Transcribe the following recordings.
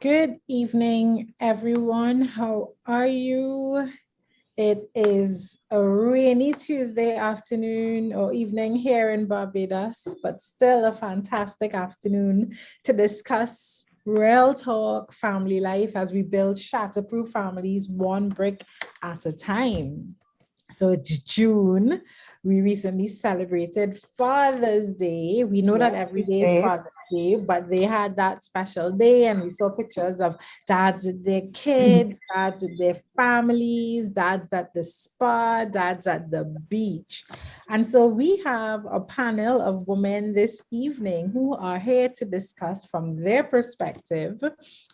Good evening, everyone. How are you? It is a rainy Tuesday afternoon or evening here in Barbados, but still a fantastic afternoon to discuss real talk family life as we build shatterproof families one brick at a time. So it's June. We recently celebrated Father's Day. We know that Yes, every we day is did. Father's Day, but they had that special day, and we saw pictures of dads with their kids, dads with their families, dads at the spa, dads at the beach. And so we have a panel of women this evening who are here to discuss from their perspective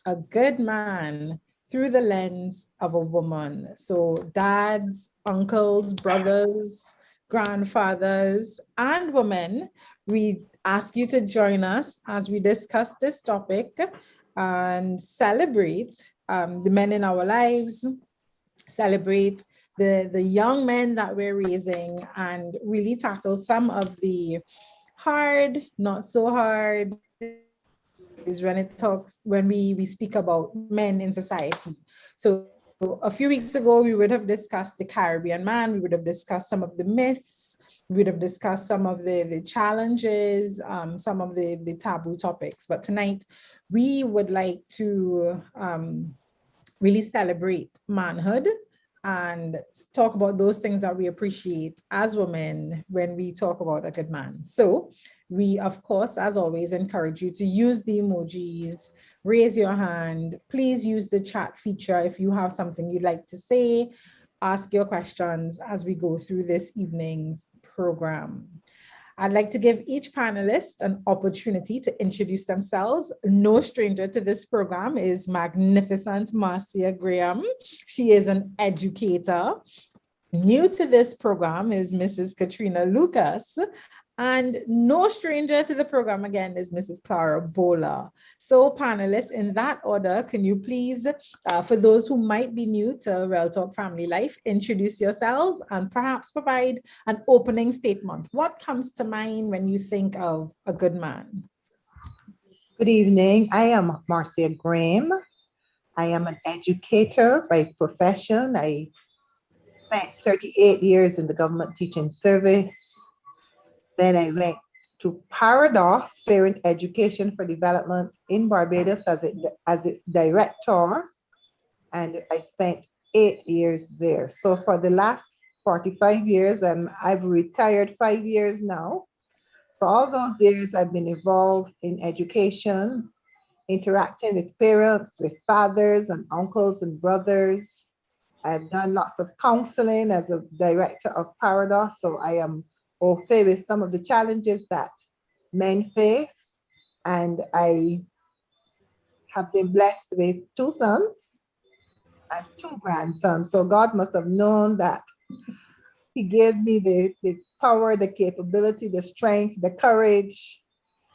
a good man through the lens of a woman. So, dads, uncles, brothers, grandfathers, and women, we ask you to join us as we discuss this topic and celebrate the men in our lives, celebrate the young men that we're raising, and really tackle some of the hard, not so hard issues when it talks when we speak about men in society. So a few weeks ago, we would have discussed the Caribbean man, we would have discussed some of the myths, we would have discussed some of the challenges, some of the taboo topics. But tonight, we would like to really celebrate manhood and talk about those things that we appreciate as women when we talk about a good man. So, we, of course, as always, encourage you to use the emojis, raise your hand. Please use the chat feature if you have something you'd like to say, ask your questions as we go through this evening's program. I'd like to give each panelist an opportunity to introduce themselves. No stranger to this program is magnificent Marcia Graham. She is an educator. New to this program is Mrs. Katrina Lucas. And no stranger to the program again is Mrs. Clarabola. So, panelists, in that order, can you please, for those who might be new to Real Talk Family Life, introduce yourselves and perhaps provide an opening statement? What comes to mind when you think of a good man? Good evening. I am Marcia Graham. I am an educator by profession. I spent 38 years in the government teaching service. Then I went to Parados Parent Education for Development in Barbados as its director, and I spent 8 years there. So for the last 45 years, I've retired 5 years now. For all those years, I've been involved in education, interacting with parents, with fathers and uncles and brothers. I've done lots of counseling as a director of Paradox, so I am au fait with some of the challenges that men face. And I have been blessed with two sons and two grandsons. So God must have known that He gave me the power, the capability, the strength, the courage,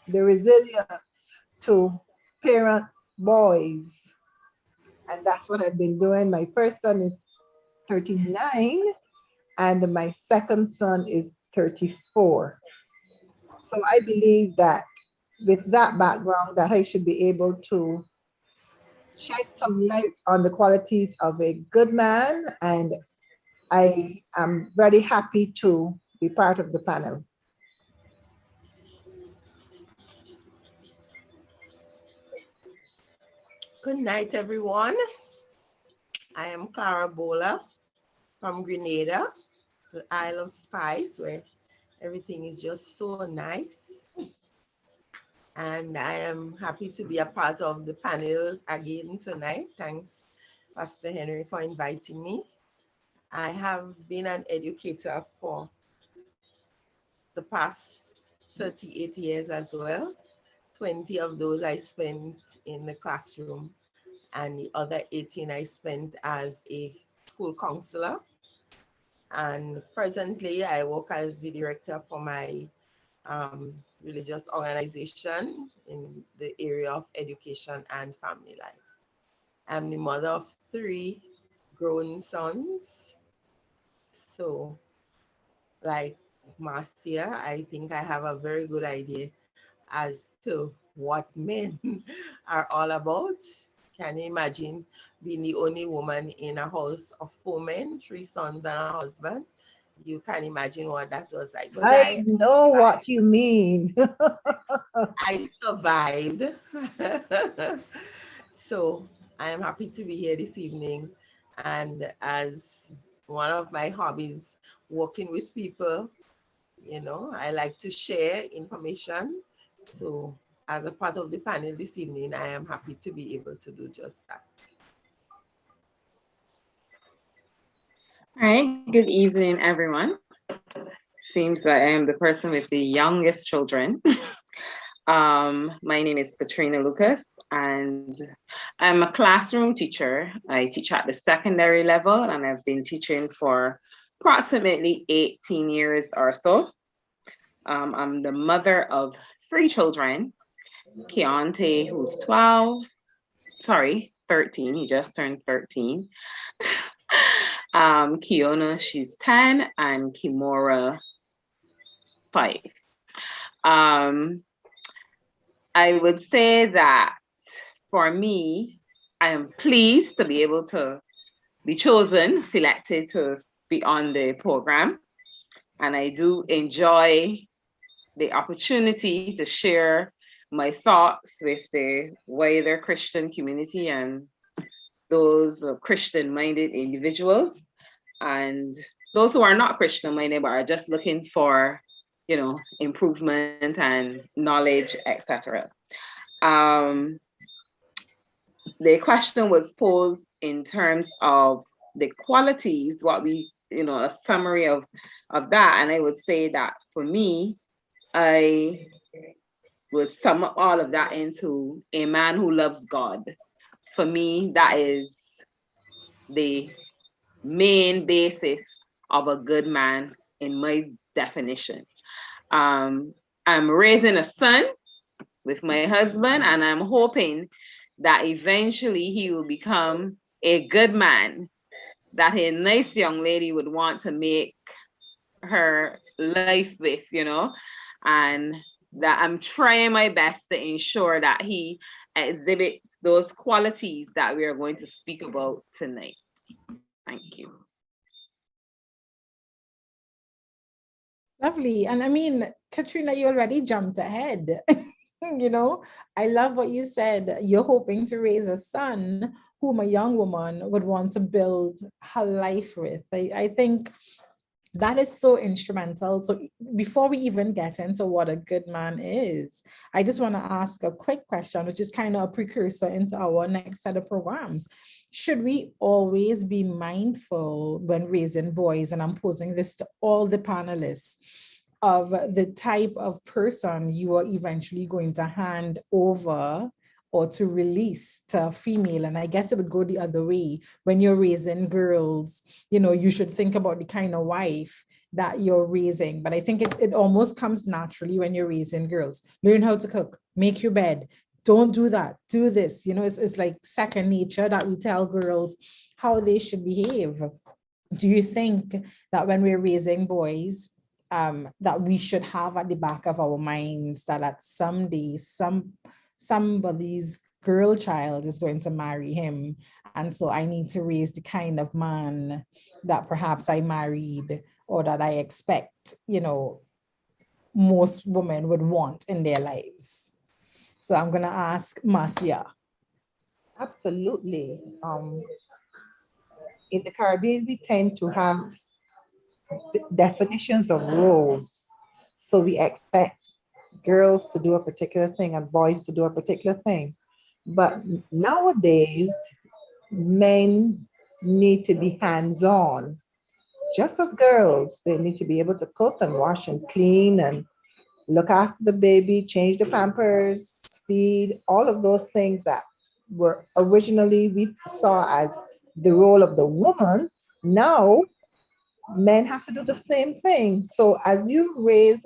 the resilience to parent boys. And that's what I've been doing. My first son is 39 and my second son is 34. So I believe that with that background that I should be able to shed some light on the qualities of a good man, and I am very happy to be part of the panel. Good night, everyone. I am Clarabola from Grenada, the Isle of Spice, where everything is just so nice. And I am happy to be a part of the panel again tonight. Thanks, Pastor Henry, for inviting me. I have been an educator for the past 38 years as well. 20 of those I spent in the classroom, and the other 18 I spent as a school counselor. And presently, I work as the director for my religious organization in the area of education and family life. I'm the mother of three grown sons. So, like Marcia, I think I have a very good idea as to what men are all about. Can you imagine being the only woman in a house of 4 men, 3 sons, and a husband? You can imagine what that was like. But I know what you mean. I survived. So I am happy to be here this evening. And as one of my hobbies, working with people, I like to share information. So as a part of the panel this evening, I am happy to be able to do just that. All right, good evening, everyone. Seems that I am the person with the youngest children. My name is Katrina Lucas, and I'm a classroom teacher. I teach at the secondary level, and I've been teaching for approximately 18 years or so. I'm the mother of 3 children, Keontae, who's 13, he just turned 13. Kiona, she's 10, and Kimora, 5. I would say that for me, I am pleased to be able to be chosen, selected to be on the program. And I do enjoy the opportunity to share my thoughts with the wider Christian community and those Christian-minded individuals and those who are not Christian-minded but are just looking for, improvement and knowledge, etc. The question was posed in terms of the qualities, what we, a summary of that. And I would say that for me, I would sum up all of that into a man who loves God. For me, that is the main basis of a good man in my definition. I'm raising a son with my husband, and I'm hoping that eventually he will become a good man, that a nice young lady would want to make her life with, and that I'm trying my best to ensure that he exhibits those qualities that we are going to speak about tonight. Thank you. Lovely. And I mean, Katrina, you already jumped ahead. I love what you said. You're hoping to raise a son whom a young woman would want to build her life with. I think that is so instrumental. So before we even get into what a good man is, I just want to ask a quick question, which is kind of a precursor into our next set of programs. Should we always be mindful when raising boys, and I'm posing this to all the panelists, of the type of person you are eventually going to hand over or to release to a female? And I guess it would go the other way. When you're raising girls, you should think about the kind of wife that you're raising. But I think it almost comes naturally when you're raising girls. Learn how to cook, make your bed. Don't do that, do this. It's like second nature that we tell girls how they should behave. Do you think that when we're raising boys, that we should have at the back of our minds that at someday somebody's girl child is going to marry him, and so I need to raise the kind of man that perhaps I married or that I expect, most women would want in their lives? So I'm going to ask Marcia. Absolutely. In the Caribbean, we tend to have definitions of roles. So we expect girls to do a particular thing and boys to do a particular thing. But nowadays, men need to be hands-on. Just as girls, they need to be able to cook and wash and clean and look after the baby, change the pampers, feed, all of those things that were originally we saw as the role of the woman. Now men have to do the same thing. So as we raise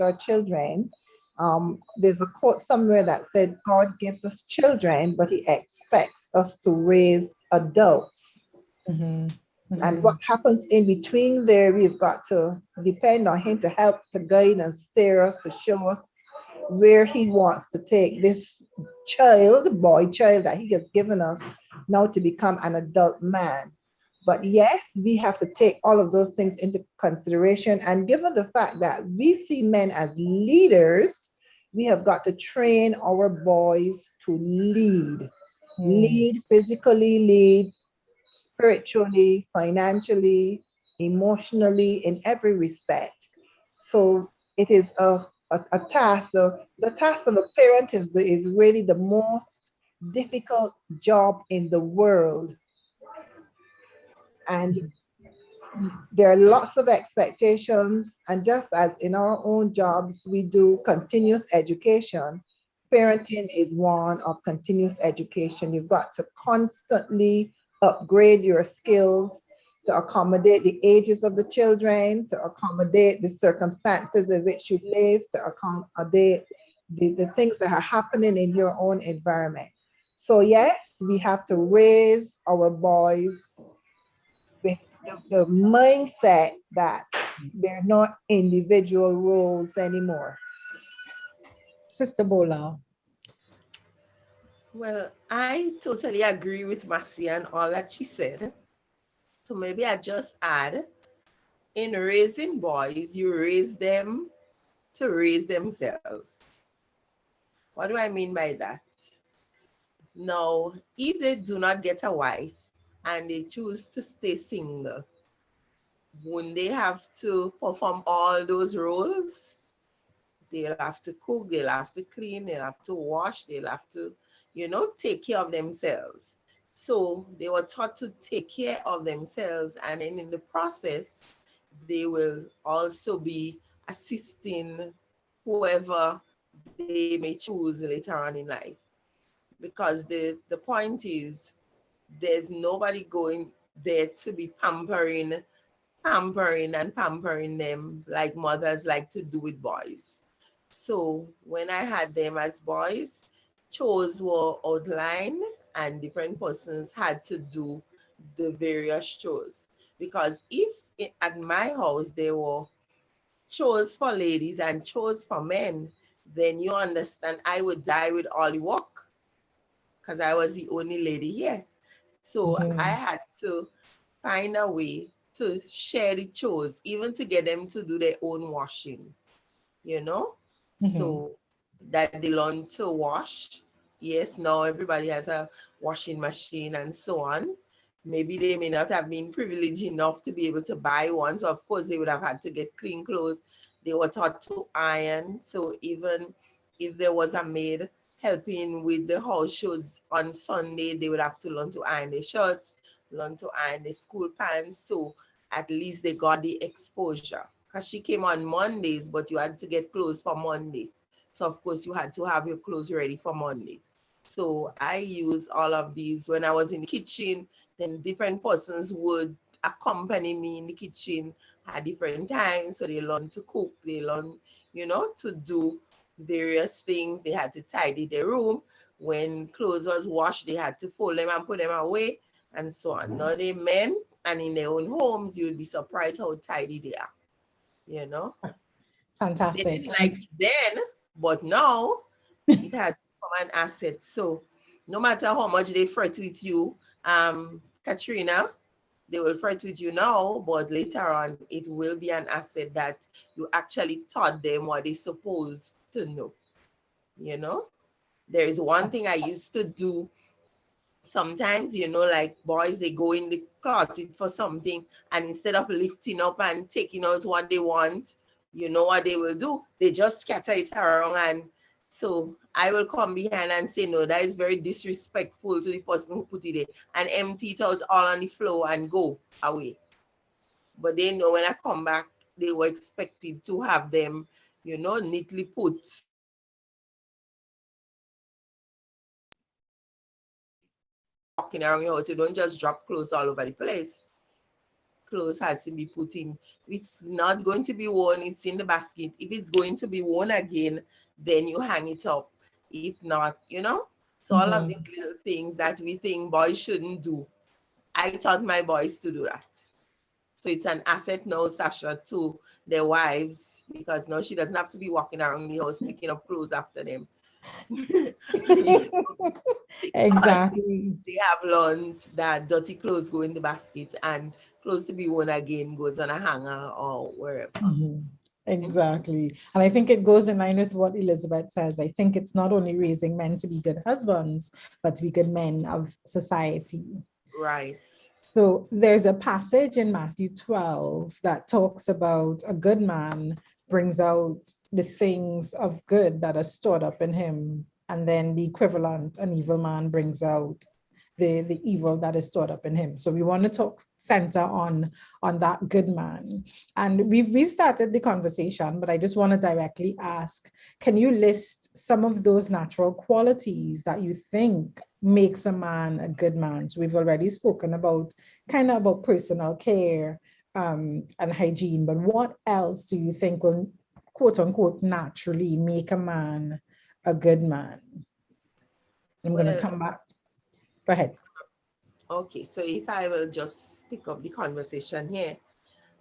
our children, there's a quote somewhere that said, God gives us children, but he expects us to raise adults. Mm-hmm. Mm-hmm. And what happens in between there, we've got to depend on him to help, to guide and steer us, to show us where he wants to take this child, boy child that he has given us now to become an adult man. But yes, we have to take all of those things into consideration. And given the fact that we see men as leaders, we have got to train our boys to lead. Lead physically, lead spiritually, financially, emotionally, in every respect. So it is a task. The task of the parent is really the most difficult job in the world. And there are lots of expectations. And just as in our own jobs, we do continuous education, parenting is one of continuous education. You've got to constantly upgrade your skills to accommodate the ages of the children, to accommodate the circumstances in which you live, to accommodate the things that are happening in your own environment. So yes, we have to raise our boys with the mindset that they're not individual roles anymore. Sister Bola. Well, I totally agree with Marcia and all that she said. So maybe I just add, in raising boys, you raise them to raise themselves. What do I mean by that? Now, if they do not get a wife and they choose to stay single, wouldn't they have to perform all those roles? They'll have to cook, they'll have to clean, they'll have to wash, they'll have to, take care of themselves. So they were taught to take care of themselves, and then in the process, they will also be assisting whoever they may choose later on in life. Because the point is, there's nobody going there to be pampering them like mothers like to do with boys. So when I had them as boys, chores were outlined and different persons had to do the various chores. Because if at my house there were chores for ladies and chores for men, then you understand I would die with all the work because I was the only lady here. So I had to find a way to share the chores, even to get them to do their own washing, you know? So that they learn to wash. Yes, now everybody has a washing machine and so on. Maybe they may not have been privileged enough to be able to buy one. So of course they would have had to get clean clothes. They were taught to iron. So even if there was a maid helping with the house chores on Sunday, they would have to learn to iron their shirts, learn to iron their school pants. So at least they got the exposure. Because she came on Mondays, but you had to get clothes for Monday. So of course you had to have your clothes ready for Monday. So I use all of these when I was in the kitchen. Then different persons would accompany me in the kitchen at different times. So they learn to cook, they learn, to do various things. They had to tidy their room. When clothes was washed, they had to fold them and put them away and so on. Now they men and in their own homes, you'd be surprised how tidy they are, you know. They Fantastic. didn't like it then, but now it has become an asset. So no matter how much they fret with you, Katrina, they will fret with you now, but later on it will be an asset that you actually taught them what they're supposed to know. You know, there is one thing I used to do sometimes, like boys, they go in the closet for something, and instead of lifting up and taking out what they want, you know what they will do? They just scatter it around. And so I will come behind and say, no, that is very disrespectful to the person who put it there, and empty it out all on the floor and go away. But they know when I come back, they were expected to have them, neatly put. Walking around your house, you don't just drop clothes all over the place. Clothes has to be put in. If it's not going to be worn, it's in the basket. If it's going to be worn again, then you hang it up. If not, So all of these little things that we think boys shouldn't do, I taught my boys to do that. So it's an asset now, Sasha, to their wives, because now she doesn't have to be walking around the house picking up clothes after them. You know, because Exactly. they have learned that dirty clothes go in the basket and clothes to be worn again goes on a hanger or wherever. Mhm. Exactly. And I think it goes in line with what Elizabeth says. I think it's not only raising men to be good husbands, but to be good men of society. Right. So there's a passage in Matthew 12 that talks about a good man brings out the things of good that are stored up in him. And then the equivalent, an evil man brings out the evil that is stored up in him. So we want to talk center on that good man. And we've started the conversation, but I just want to directly ask, can you list some of those natural qualities that you think makes a man a good man? So we've already spoken about kind of about personal care and hygiene, but what else do you think will quote unquote naturally make a man a good man? I'm going to Well, come back. Go ahead. okay, so if I will just pick up the conversation here,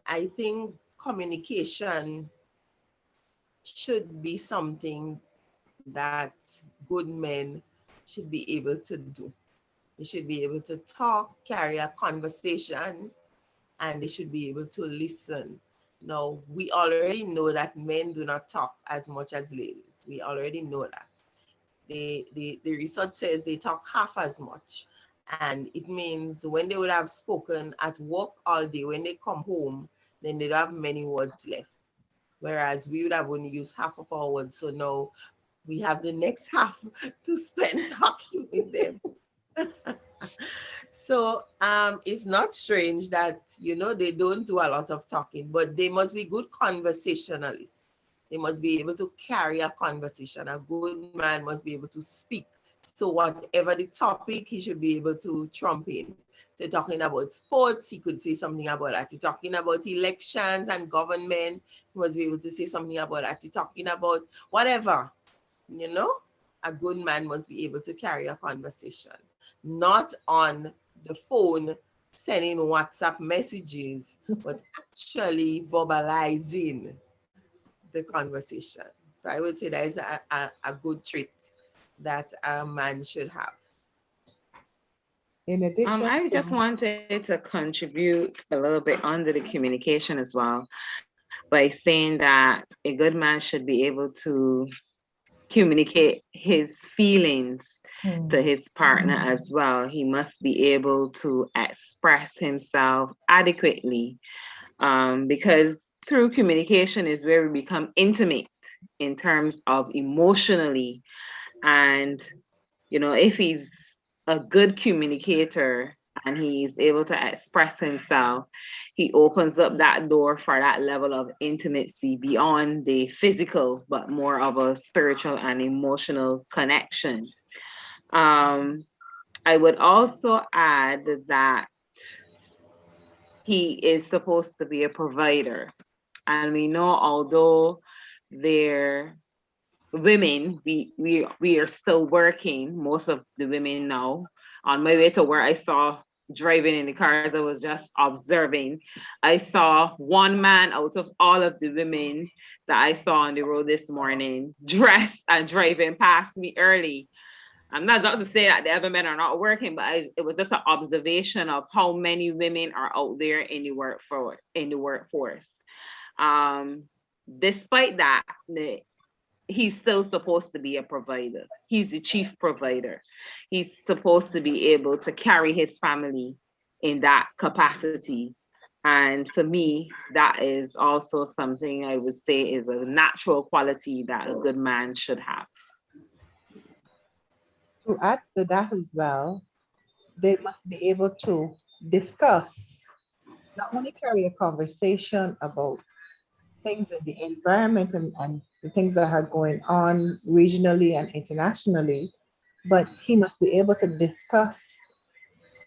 I think communication should be something that good men should be able to do. They should be able to talk, carry a conversation, and they should be able to listen. Now, we already know that men do not talk as much as ladies. We already know that. The research says they talk half as much. And it means when they would have spoken at work all day, when they come home, then they don't have many words left. Whereas we would have only used half of our words. So now we have the next half to spend talking with them. So it's not strange that they don't do a lot of talking, but they must be good conversationalists. They must be able to carry a conversation. A good man must be able to speak. So whatever the topic, he should be able to trump in. So talking about sports, he could say something about that. You're talking about elections and government, he must be able to say something about that. You're talking about whatever, you know, a good man must be able to carry a conversation, not on the phone sending WhatsApp messages, but actually verbalizing the conversation. So I would say that is a good trait that a man should have. In addition I just to, wanted to contribute a little bit under the communication as well by saying that a good man should be able to communicate his feelings to Hmm. his partner as well. He must be able to express himself adequately, because through communication is where we become intimate in terms of emotionally. And, if he's a good communicator and he's able to express himself, he opens up that door for that level of intimacy beyond the physical, but more of a spiritual and emotional connection. Um, I would also add that he is supposed to be a provider. And we know, although they're women, we are still working, most of the women now. On my way to where I saw driving in the cars, I was just observing. I saw one man out of all of the women that I saw on the road this morning dressed and driving past me early. I'm not to say that the other men are not working, but it was just an observation of how many women are out there in the workforce. Um, Despite that, he's still supposed to be a provider. He's the chief provider. He's supposed to be able to carry his family in that capacity. And for me, that is also something I would say is a natural quality that a good man should have. add to that as well, they must be able to discuss, not only carry a conversation about things in the environment and the things that are going on regionally and internationally, but he must be able to discuss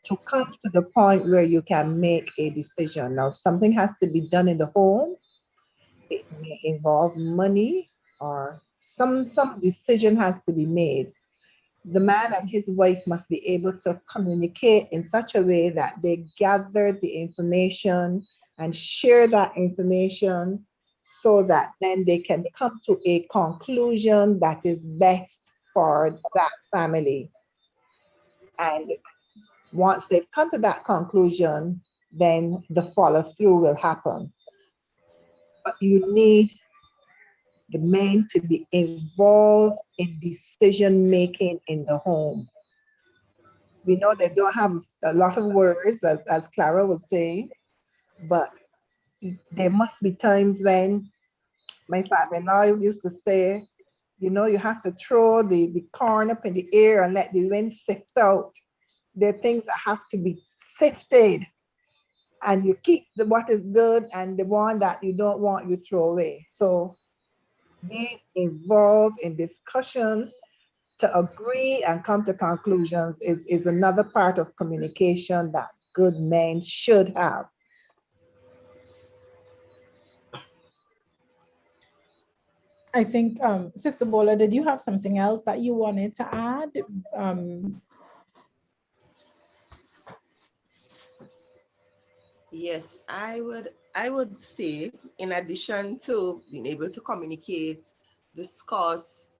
to come to the point where you can make a decision. Now, if something has to be done in the home, it may involve money or some decision has to be made. The man and his wife must be able to communicate in such a way that they gather the information and share that information so that then they can come to a conclusion that is best for that family. And once they've come to that conclusion, then the follow through will happen. But you need the men to be involved in decision making in the home. We know they don't have a lot of words, as Clara was saying, but there must be times when my father-in-law used to say, you know, you have to throw the corn up in the air and let the wind sift out. There are things that have to be sifted, and you keep what is good, and the one that you don't want, you throw away. So being involved in discussion to agree and come to conclusions is another part of communication that good men should have. I think, Sister Bola, did you have something else that you wanted to add? Yes, I would say, in addition to being able to communicate, discuss,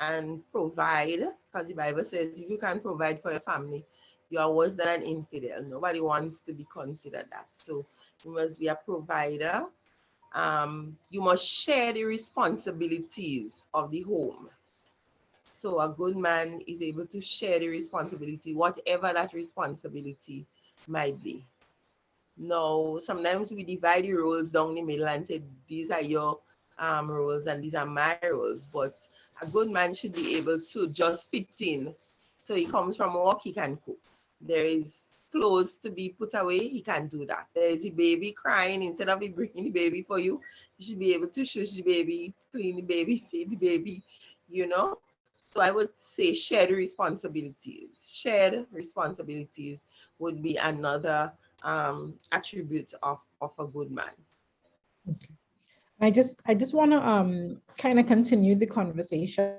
and provide, because the Bible says if you can provide for your family, you are worse than an infidel. Nobody wants to be considered that. So you must be a provider. You must share the responsibilities of the home. So a good man is able to share the responsibility, whatever that responsibility might be. No, sometimes we divide the roles down the middle and say, these are your roles and these are my roles. But a good man should be able to just fit in. So he comes from work, he can cook. There is clothes to be put away, he can do that. There is a baby crying, instead of he bringing the baby for you, you should be able to shush the baby, clean the baby, feed the baby, you know. So I would say shared responsibilities. Shared responsibilities would be another attribute of a good man. Okay. I just want to kind of continue the conversation.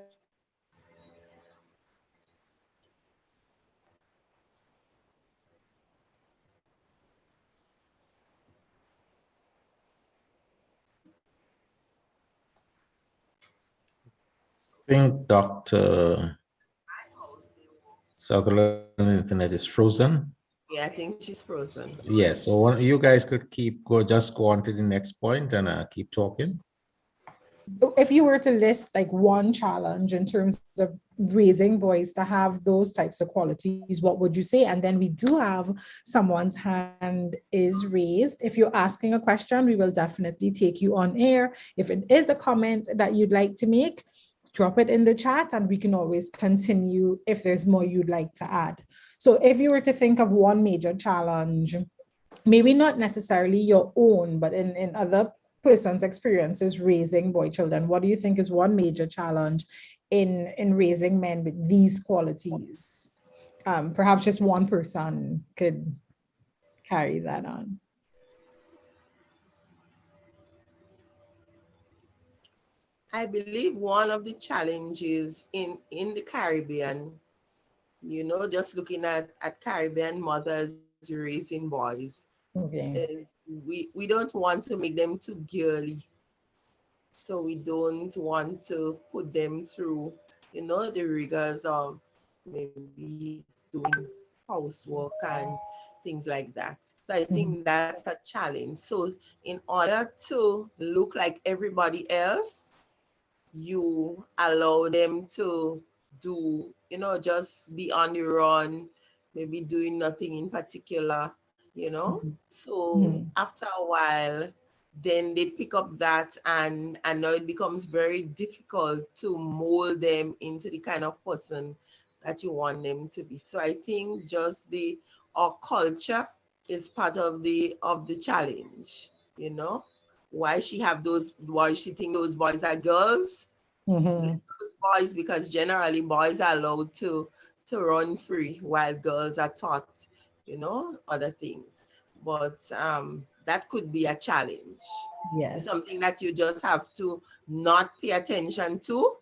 I think Dr. Sutherland's internet is frozen. Yeah, I think she's frozen. Yes, so you guys could just go on to the next point and keep talking. If you were to list like one challenge in terms of raising boys to have those types of qualities, what would you say? And then we do have someone's hand is raised. If you're asking a question, we will definitely take you on air. If it is a comment that you'd like to make, drop it in the chat and we can always continue if there's more you'd like to add. So if you were to think of one major challenge, maybe not necessarily your own, but in other person's experiences raising boy children, what do you think is one major challenge in raising men with these qualities? Perhaps just one person could carry that on. I believe one of the challenges in the Caribbean, just looking at Caribbean mothers raising boys, Okay. is we don't want to make them too girly. So we don't want to put them through, the rigors of maybe doing housework and things like that. So I think that's a challenge. So in order to look like everybody else, you allow them to do, just be on the run, maybe doing nothing in particular, So after a while, then they pick up that and now it becomes very difficult to mold them into the kind of person that you want them to be. So I think just our culture is part of the challenge, why she think those boys are girls. Those boys, because generally boys are allowed to run free while girls are taught, other things. But that could be a challenge. It's Yes. something that you just have to not pay attention to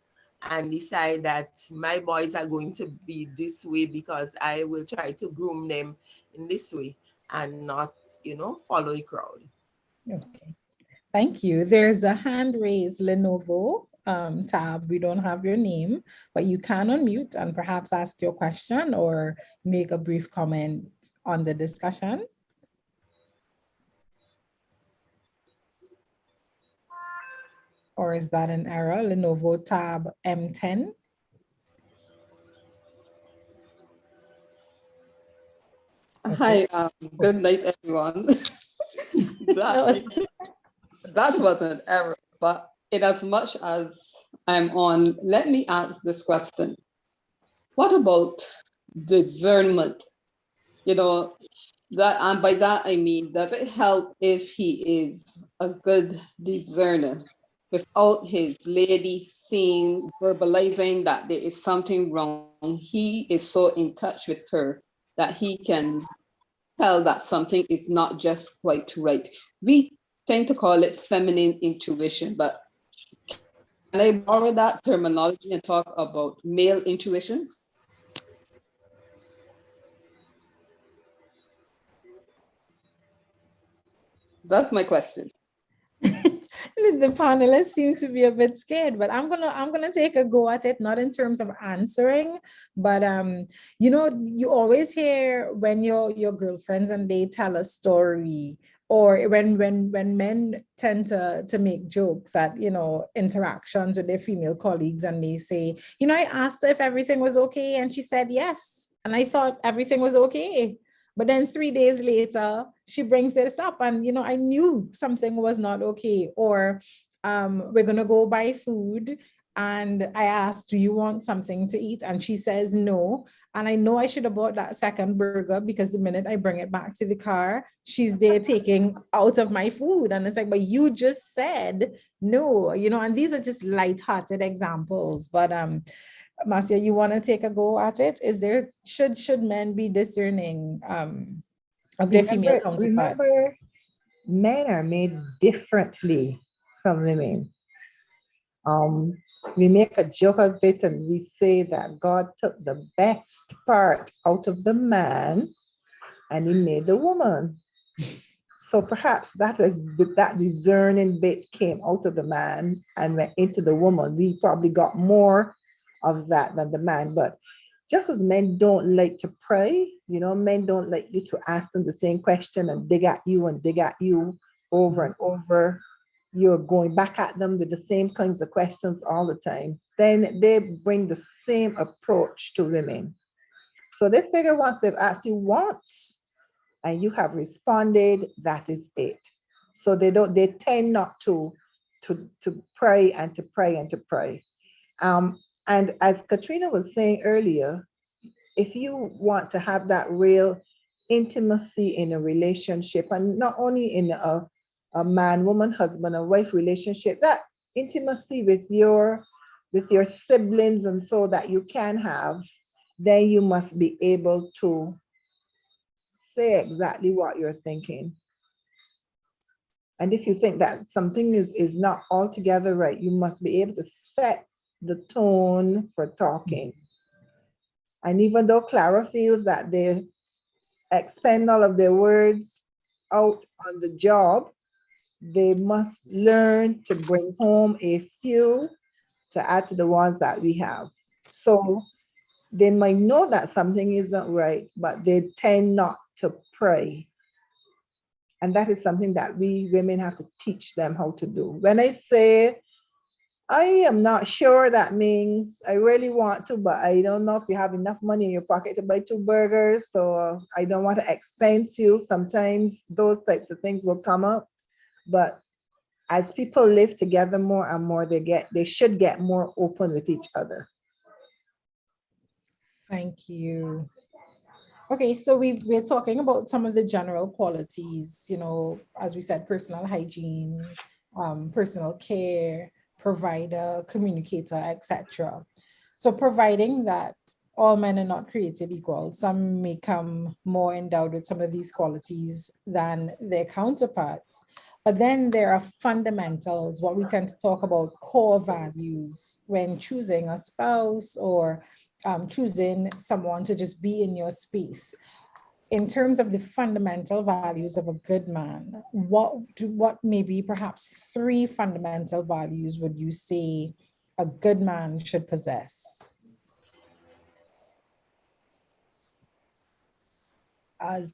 and decide that my boys are going to be this way because I will try to groom them in this way and not, follow the crowd. Okay. Thank you. There's a hand raised, Lenovo. tab, we don't have your name, but you can unmute and perhaps ask your question or make a brief comment on the discussion. Or is that an error? Lenovo Tab M10. Hi, good night, everyone. That was an error, but in as much as I'm on, let me ask this question. What about discernment? You know, that, and by that I mean, does it help if he is a good discerner without his lady seeing, verbalizing that there is something wrong? He is so in touch with her that he can tell that something is not just quite right. We tend to call it feminine intuition, but can I borrow that terminology and talk about male intuition? That's my question. The panelists seem to be a bit scared, but I'm gonna take a go at it, not in terms of answering, but you know, you always hear when your girlfriends and they tell a story, or when men tend to make jokes at, you know, interactions with their female colleagues, and they say, you know, I asked her if everything was okay and she said yes, and I thought everything was okay. But then 3 days later, she brings this up, and you know, I knew something was not okay. Or we're gonna go buy food, and I asked, "Do you want something to eat?" And she says no. And I know I should have bought that second burger, because the minute I bring it back to the car, she's there taking out of my food, and it's like, but you just said no, you know. And these are just light-hearted examples, but Marcia, you want to take a go at it? Is there, should men be discerning of their female counterparts? Remember, men are made differently from women. We make a joke of it, and we say that God took the best part out of the man and he made the woman. So perhaps that discerning bit came out of the man and went into the woman. We probably got more of that than the man. But just as men don't like to pray, you know, men don't like you to ask them the same question and dig at you over and over. You're going back at them with the same kinds of questions all the time. Then they bring the same approach to women. So they figure once they've asked you once and you have responded, that is it. So they tend not to pray and to pray and to pray. And as Katrina was saying earlier, if you want to have that real intimacy in a relationship, and not only in a man, woman, husband, or wife relationship, that intimacy with your siblings, and so that you can have, then you must be able to say exactly what you're thinking. And if you think that something is not altogether right, you must be able to set the tone for talking. And even though Clara feels that they expend all of their words out on the job, they must learn to bring home a few to add to the ones that we have. So they might know that something isn't right, but they tend not to pray. And that is something that we women have to teach them how to do. When I say, I am not sure, that means I really want to, but I don't know if you have enough money in your pocket to buy 2 burgers, so I don't want to expense you. Sometimes those types of things will come up. But as people live together more and more, they should get more open with each other. Thank you. Okay, so we're talking about some of the general qualities, you know, as we said, personal hygiene, personal care, provider, communicator, etc. So providing that all men are not created equal, some may come more endowed with some of these qualities than their counterparts. But then there are fundamentals, what we tend to talk about, core values when choosing a spouse, or choosing someone to just be in your space. In terms of the fundamental values of a good man, what maybe perhaps 3 fundamental values would you say a good man should possess? I'll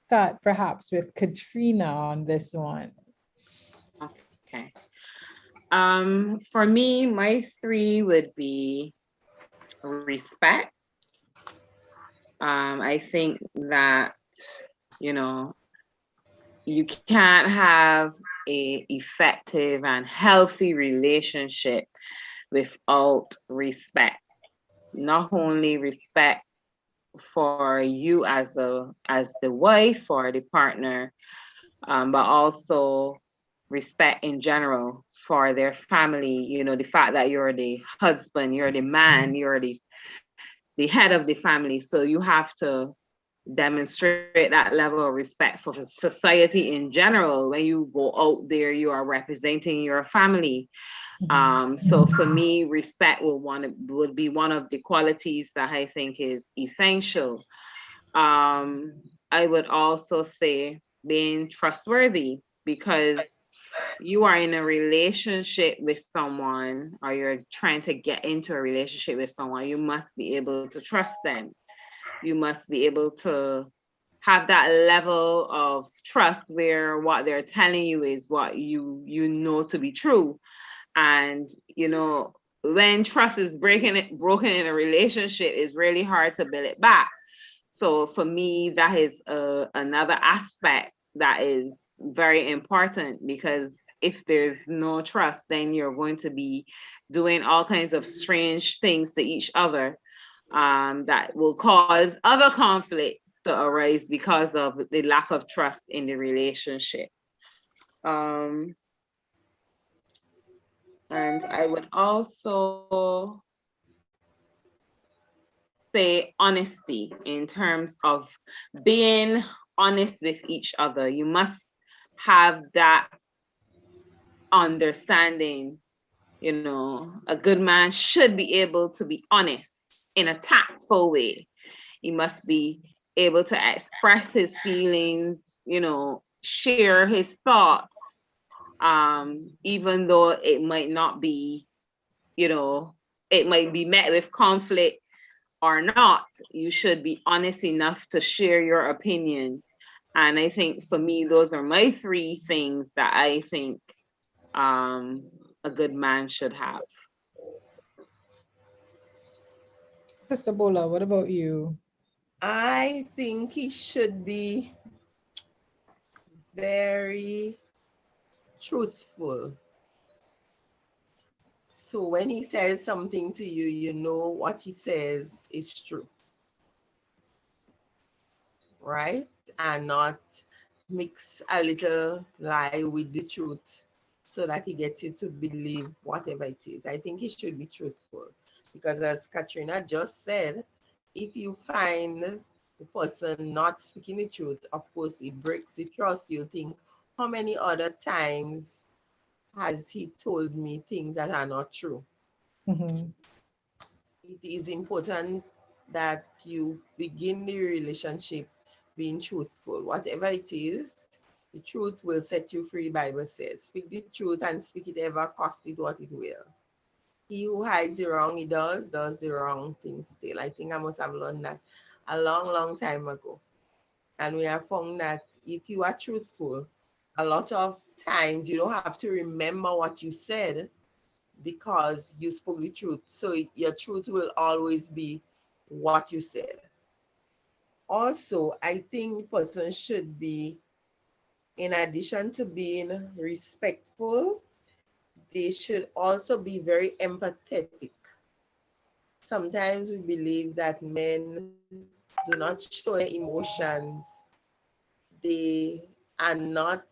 start perhaps with Katrina on this one. Okay. For me, my three would be respect. I think that, you know, you can't have a effective and healthy relationship without respect. Not only respect for you as the wife or the partner, but also respect in general for their family. You know, the fact that you're the husband, you're the man, you're the head of the family. So you have to demonstrate that level of respect for society in general. When you go out there, you are representing your family. So for me, respect would be one of the qualities that I think is essential. I would also say being trustworthy, because you are in a relationship with someone, or you're trying to get into a relationship with someone, you must be able to trust them. You must be able to have that level of trust where what they're telling you is what you know to be true. And when trust is broken in a relationship, it's really hard to build it back. So for me, that is another aspect that is very important, because if there's no trust, then you're going to be doing all kinds of strange things to each other, that will cause other conflicts to arise because of the lack of trust in the relationship. And I would also say honesty, in terms of being honest with each other. You must have that understanding. A good man should be able to be honest in a tactful way. He must be able to express his feelings, share his thoughts, even though it might not be, it might be met with conflict or not. You should be honest enough to share your opinion. And I think for me, those are my three things that I think a good man should have. Sister Bola, what about you? I think he should be very truthful. So when he says something to you, you know what he says is true, right? And not mix a little lie with the truth so that he gets you to believe whatever it is. I think he should be truthful, because as Katrina just said, if you find the person not speaking the truth, of course it breaks the trust. You think, how many other times has he told me things that are not true? Mm-hmm. It is important that you begin the relationship being truthful. Whatever it is, the truth will set you free, Bible says. Speak the truth and speak it ever, cost it what it will. He who hides the wrong he does the wrong thing still. I think I must have learned that a long, long time ago. And we have found that if you are truthful, a lot of times you don't have to remember what you said, because you spoke the truth. So your truth will always be what you said. Also, I think person should be, in addition to being respectful, they should also be very empathetic. Sometimes we believe that men do not show their emotions. They are not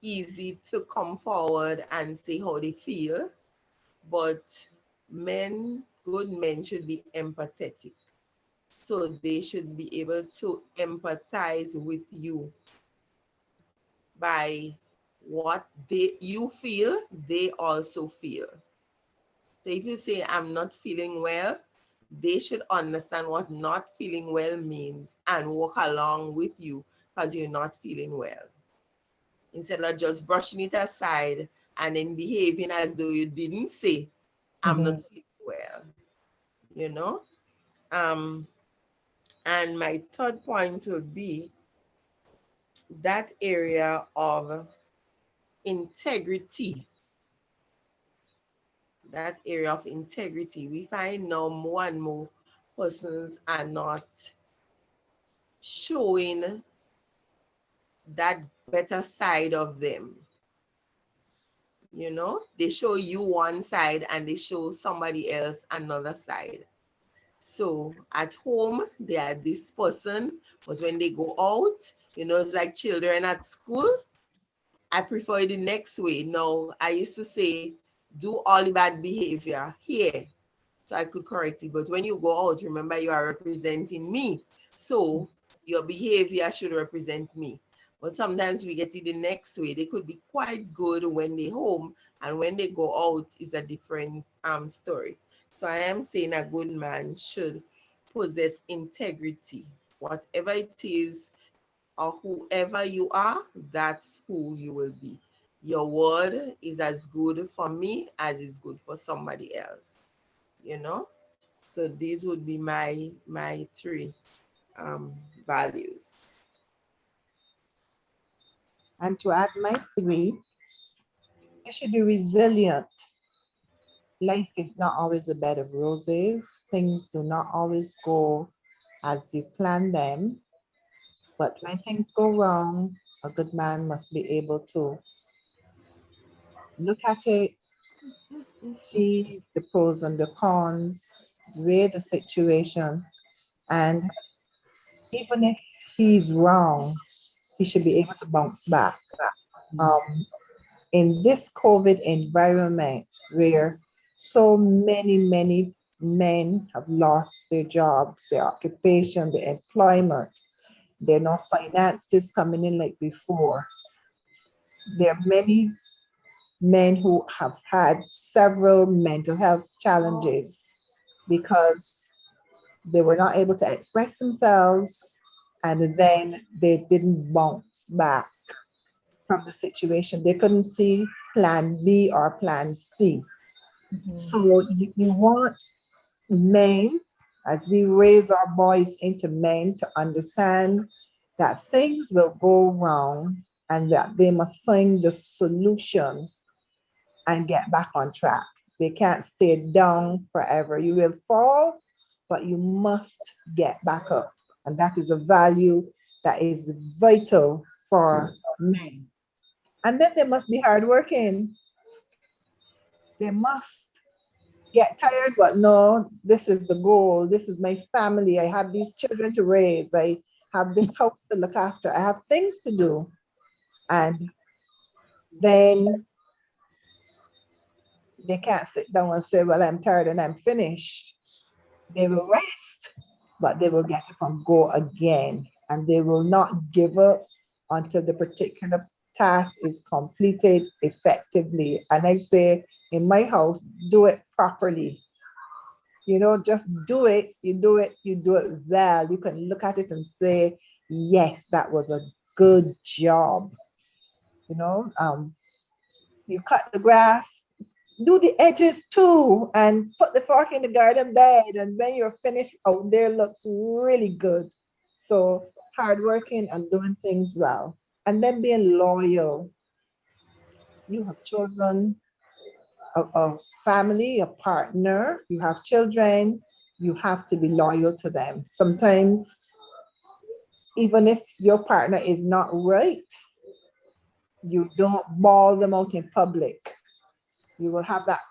easy to come forward and say how they feel. But good men should be empathetic. So they should be able to empathize with you by what you feel, they also feel. So if you say, I'm not feeling well, they should understand what not feeling well means and walk along with you because you're not feeling well. Instead of just brushing it aside and then behaving as though you didn't say, I'm not feeling well, you know. And my third point would be that area of integrity. That area of integrity. We find now more and more persons are not showing that better side of them. You know, they show you one side and they show somebody else another side. So at home, they are this person, but when they go out, you know, it's like children at school. I prefer it the next way. No, I used to say, do all the bad behavior here, so I could correct it. But when you go out, remember you are representing me. So your behavior should represent me. But sometimes we get it the next way. They could be quite good when they're home, and when they go out is a different story. So I am saying a good man should possess integrity. Whatever it is or whoever you are, that's who you will be. Your word is as good for me as is good for somebody else, you know. So these would be my three values. And to add my three, you should be resilient. Life is not always a bed of roses. Things do not always go as you plan them. But when things go wrong, a good man must be able to look at it, see the pros and the cons, weigh the situation, and even if he's wrong, he should be able to bounce back. Um, in this COVID environment where so many men have lost their jobs, their occupation, their employment, there are no finances coming in like before. There are many men who have had several mental health challenges because they were not able to express themselves and then they didn't bounce back from the situation. They couldn't see plan B or plan C. So you want men, as we raise our boys into men, to understand that things will go wrong and that they must find the solution and get back on track. They can't stay down forever. You will fall, but you must get back up. And that is a value that is vital for men. And then they must be hardworking. They must get tired, but no, this is the goal. This is my family. I have these children to raise. I have this house to look after. I have things to do. And then they can't sit down and say, well, I'm tired and I'm finished. They will rest, but they will get up and go again. And they will not give up until the particular task is completed effectively. And I say, in my house, do it properly. You know, just do it, you do it, you do it well. You can look at it and say, yes, that was a good job. You know, you cut the grass, do the edges too, and put the fork in the garden bed. And when you're finished, out there looks really good. So hardworking and doing things well. And then being loyal. You have chosen a family, a partner, you have children, you have to be loyal to them. Sometimes, even if your partner is not right, you don't bawl them out in public. You will have that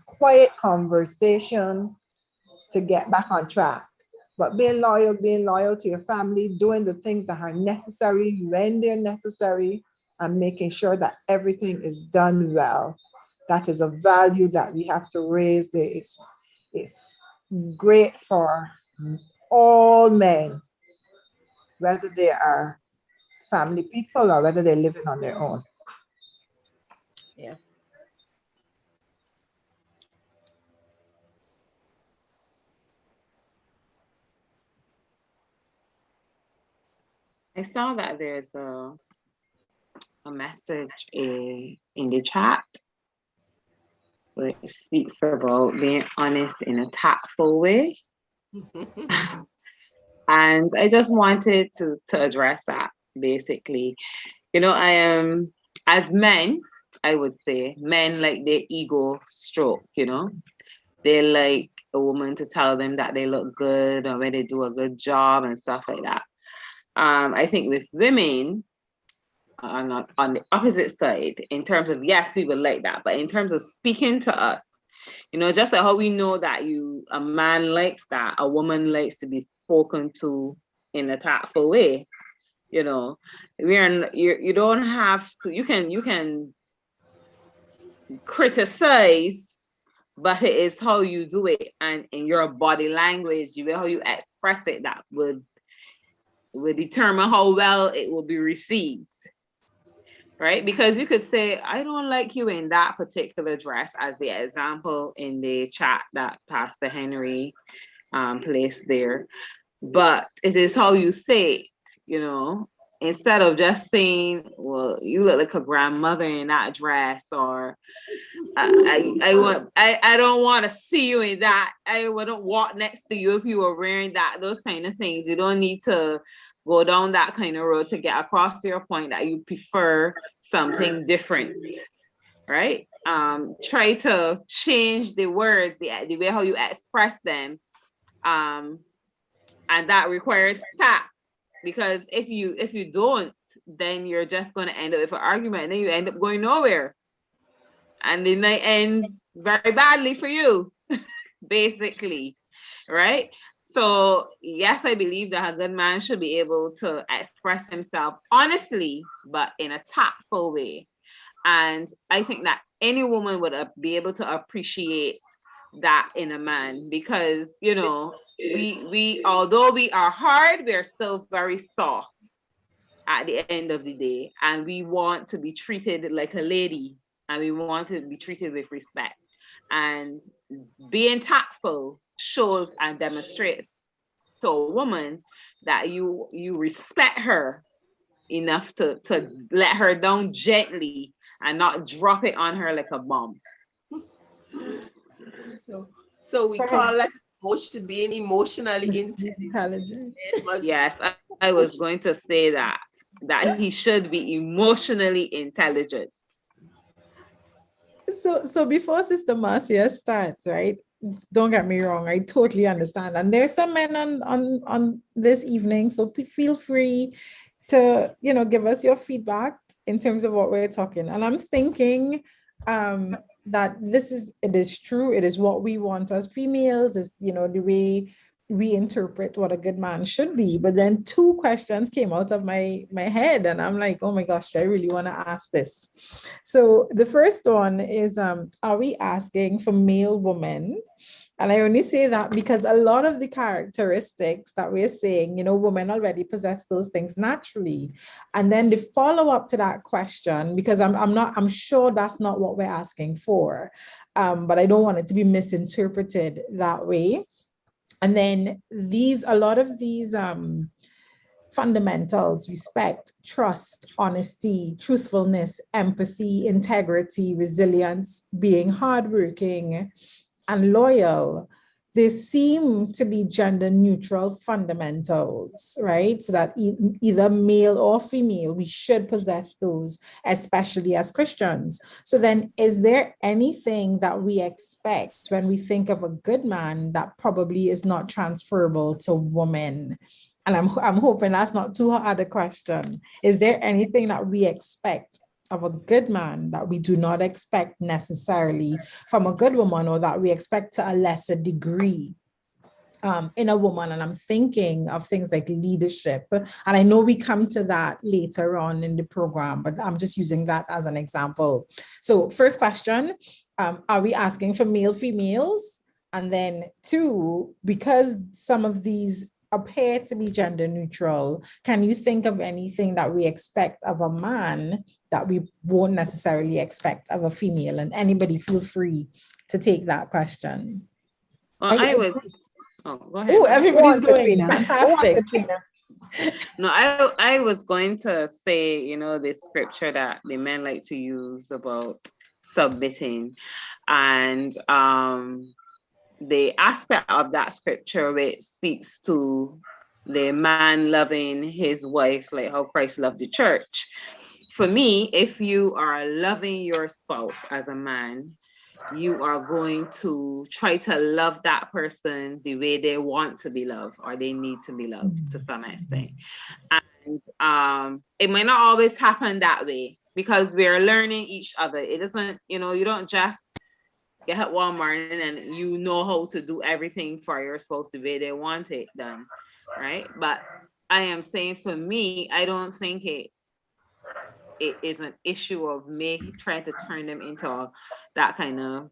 quiet conversation to get back on track. But being loyal to your family, doing the things that are necessary when they're necessary, and making sure that everything is done well. That is a value that we have to raise. It's great for all men, whether they are family people or whether they're living on their own. Yeah. I saw that there's a message in the chat where it speaks about being honest in a tactful way. And I just wanted to address that basically. You know, as men, I would say, men like their ego stroke, you know. They like a woman to tell them that they look good or when they do a good job and stuff like that. I think with women, on the opposite side, in terms of, yes, we would like that, but in terms of speaking to us, you know, just like how we know that a man likes that, a woman likes to be spoken to in a tactful way. You know, you don't have to, you can criticize, but it is how you do it and in your body language, how you express it that would determine how well it will be received. Right? Because you could say, I don't like you in that particular dress, as the example in the chat that Pastor Henry placed there. But it is how you say it, you know, instead of just saying, well, you look like a grandmother in that dress, or I don't want to see you in that. I wouldn't walk next to you if you were wearing that, those kind of things. You don't need to go down that kind of road to get across to your point that you prefer something different, right? Try to change the words, the way how you express them. And that requires tact, because if you don't, then you're just going to end up with an argument and then you end up going nowhere. And the night ends very badly for you, basically, right? So yes, I believe that a good man should be able to express himself honestly, but in a tactful way. And I think that any woman would be able to appreciate that in a man, because, you know, we although we are hard, we are still very soft at the end of the day, and we want to be treated like a lady, and we want to be treated with respect. And being tactful shows and demonstrates to a woman that you respect her enough to let her down gently and not drop it on her like a bomb. So we call that being emotionally Intelligent. Yes, I was going to say that he should be emotionally intelligent. So before Sister Marcia starts, right? Don't get me wrong, I totally understand. And there's some men on this evening, so feel free to, you know, give us your feedback in terms of what we're talking. And I'm thinking that it is true. It is what we want as females, is, you know, the way we interpret what a good man should be. But then two questions came out of my head, and I'm like, oh my gosh, I really want to ask this. So the first one is, are we asking for male women? And I only say that because a lot of the characteristics that we're saying, you know, women already possess those things naturally. And then the follow-up to that question, because I'm sure that's not what we're asking for, but I don't want it to be misinterpreted that way. And then a lot of these fundamentals: respect, trust, honesty, truthfulness, empathy, integrity, resilience, being hardworking and loyal, they seem to be gender neutral fundamentals, right? So that either male or female, we should possess those, especially as Christians. So then, is there anything that we expect when we think of a good man that probably is not transferable to women? And I'm hoping that's not too hard a question. Is there anything that we expect of a good man that we do not expect necessarily from a good woman, or that we expect to a lesser degree in a woman? And I'm thinking of things like leadership. And I know we come to that later on in the program, but I'm just using that as an example. So first question, are we asking for male, females? And then two, because some of these appear to be gender neutral, can you think of anything that we expect of a man that we won't necessarily expect of a female? And anybody feel free to take that question. Well, I would. Oh, go ahead. Oh, everybody's going. Katrina. Fantastic. Katrina. No, I was going to say, you know, this scripture that the men like to use about submitting, and the aspect of that scripture where it speaks to the man loving his wife like how Christ loved the church. For me, if you are loving your spouse as a man, you are going to try to love that person the way they want to be loved or they need to be loved to some extent. And it might not always happen that way because we're learning each other. It doesn't, you know, you don't just get up one morning and you know how to do everything for your spouse the way they want it done, right? But I am saying for me, I don't think it is an issue of me trying to turn them into that kind of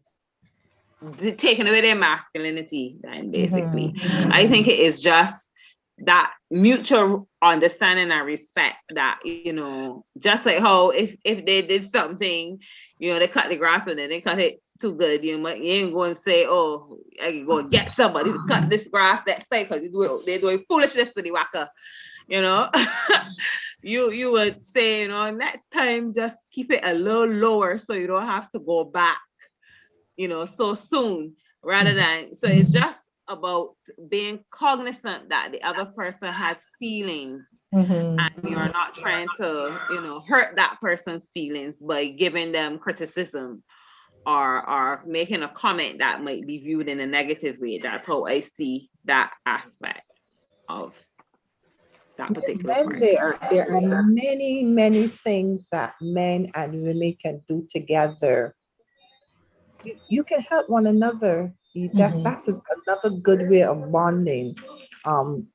taking away their masculinity, then basically. I think it is just that mutual understanding and respect that, you know, just like how if they did something, you know, they cut the grass and then they cut it too good, you know, you ain't going to say, oh, I can go and get somebody to cut this grass next time because they're doing foolishness to the waka, you know. You would say, you know, next time just keep it a little lower so you don't have to go back, you know, so soon, rather than, so it's just about being cognizant that the other person has feelings and you're not trying to, you know, hurt that person's feelings by giving them criticism or making a comment that might be viewed in a negative way. That's how I see that aspect of that particular Then part. there are many things that men and women can do together. You can help one another. That's another good way of bonding. Um,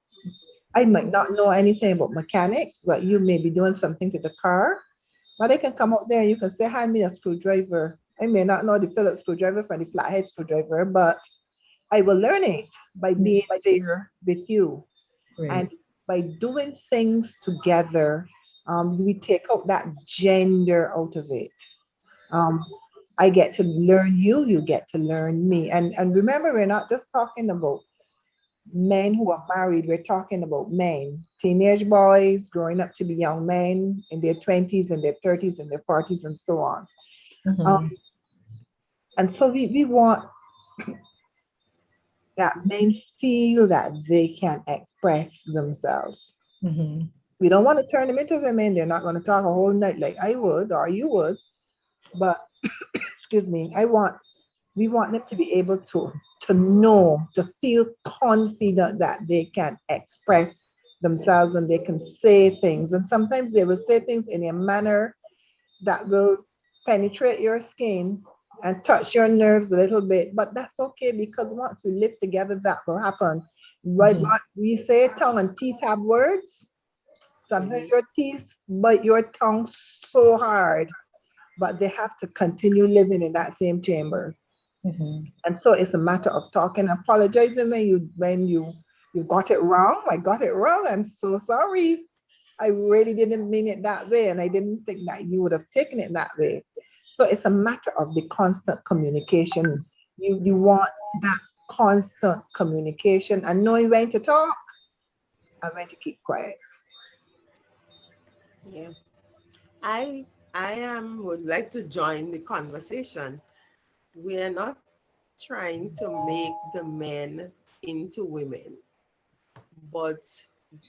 I might not know anything about mechanics, but you may be doing something to the car. But they can come out there and you can say, hand me a screwdriver. I may not know the Phillips screwdriver from the flathead screwdriver, but I will learn it by being there with you. And by doing things together, we take out that gender out of it. Um, I get to learn you, you get to learn me. And remember, we're not just talking about men who are married, we're talking about men, teenage boys growing up to be young men in their 20s and their 30s and their 40s and so on. And so we want that men feel that they can express themselves. We don't want to turn them into women. They're not going to talk a whole night like I would or you would. But excuse me, we want them to be able to know, to feel confident that they can express themselves and they can say things. And sometimes they will say things in a manner that will penetrate your skin and touch your nerves a little bit. But that's okay because once we live together, that will happen. Right? We say tongue and teeth have words. Sometimes your teeth bite your tongue so hard, but they have to continue living in that same chamber. And so it's a matter of talking, apologizing when you got it wrong. I got it wrong. I'm so sorry. I really didn't mean it that way, and I didn't think that you would have taken it that way. So it's a matter of the constant communication. You want that constant communication and knowing when to talk and when to keep quiet. Yeah. I would like to join the conversation. We are not trying to make the men into women, but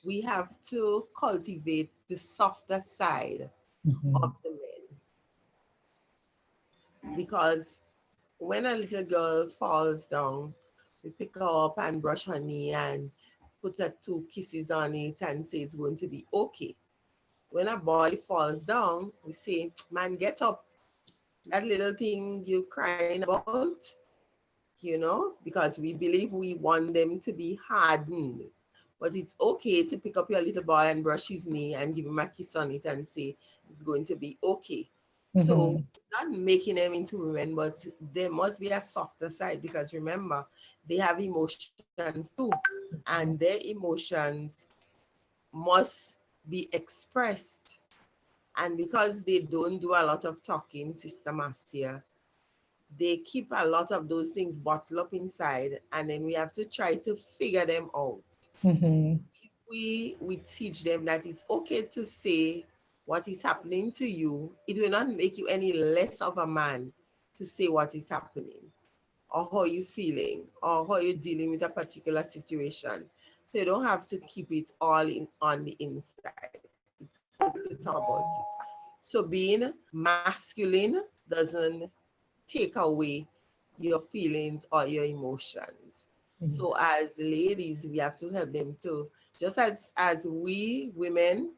we have to cultivate the softer side of the men. Because when a little girl falls down, we pick her up and brush her knee and put her 2 kisses on it and say it's going to be okay. When a boy falls down, we say, man, get up. That little thing you crying about, you know, because we believe we want them to be hardened. But it's okay to pick up your little boy and brush his knee and give him a kiss on it and say it's going to be okay. So not making them into women, but there must be a softer side because remember, they have emotions too. And their emotions must be expressed. And because they don't do a lot of talking, Sister Marcia, they keep a lot of those things bottled up inside, and then we have to try to figure them out. we teach them that it's okay to say what is happening to you, it will not make you any less of a man to say what is happening or how you're feeling or how you're dealing with a particular situation. So you don't have to keep it all in on the inside. It's okay to talk about it. So being masculine doesn't take away your feelings or your emotions. So as ladies, we have to help them too. Just as we women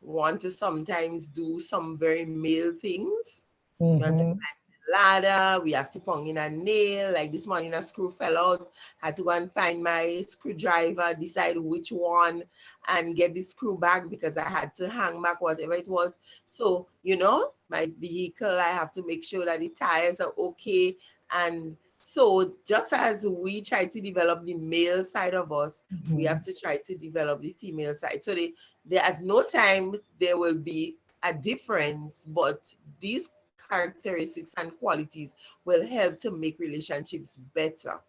want to sometimes do some very male things. We want to Mhm. climb the ladder, we have to pong in a nail. Like this morning, a screw fell out. Had to go and find my screwdriver, decide which one, and get the screw back because I had to hang back whatever it was. So, my vehicle, I have to make sure that the tires are okay. And so, just as we try to develop the male side of us, we have to try to develop the female side. So, they at no time there will be a difference, but these characteristics and qualities will help to make relationships better.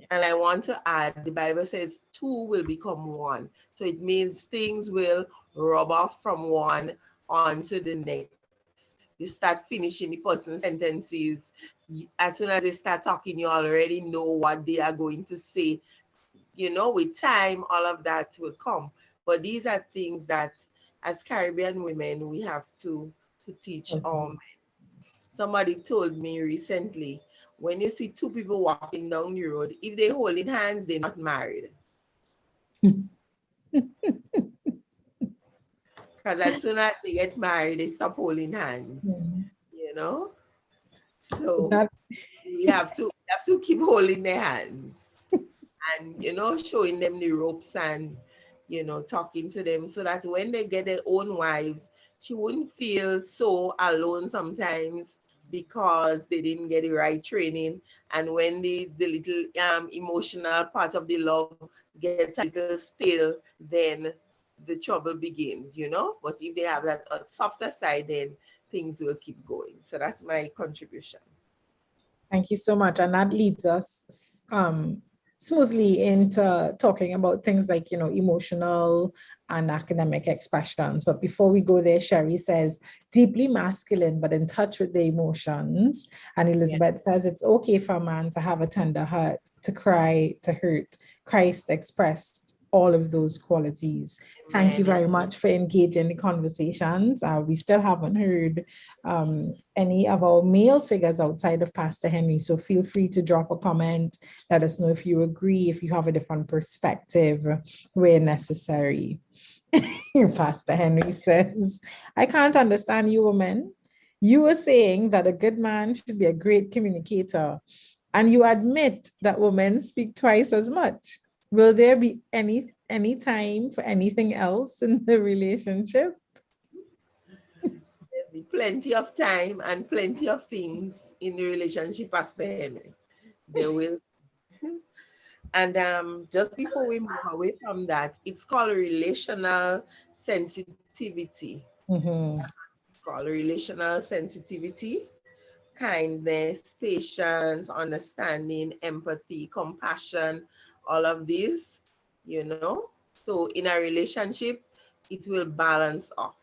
And I want to add, the Bible says two will become one. So it means things will rub off from one onto the next. You start finishing the person's sentences. As soon as they start talking, you already know what they are going to say. With time, all of that will come. But these are things that, as Caribbean women, we have to teach. Somebody told me recently, when you see two people walking down the road, if they holding hands, they're not married. Because as soon as they get married, they stop holding hands. You know, so That we have to keep holding their hands and showing them the ropes and talking to them so that when they get their own wives, she wouldn't feel so alone sometimes because they didn't get the right training. And when the little emotional part of the love gets a little stale, then the trouble begins. But if they have that softer side, then things will keep going. So that's my contribution. Thank you so much. And that leads us smoothly into talking about things like, emotional and academic expressions. But before we go there, Sherry says, deeply masculine, but in touch with the emotions. And Elizabeth says, it's okay for a man to have a tender heart, to cry, to hurt. Christ expressed all of those qualities. Thank you Amen. very much for engaging the conversations. We still haven't heard any of our male figures outside of Pastor Henry. So feel free to drop a comment. Let us know if you agree, if you have a different perspective where necessary. Pastor Henry says, I can't understand you women. You were saying that a good man should be a great communicator, and you admit that women speak twice as much. Will there be any time for anything else in the relationship? There'll be plenty of time and plenty of things in the relationship, Pastor Henry. There will. And just before we move away from that, it's called relational sensitivity. Mhm. It's called relational sensitivity, kindness, patience, understanding, empathy, compassion, all of these. So in a relationship, it will balance off.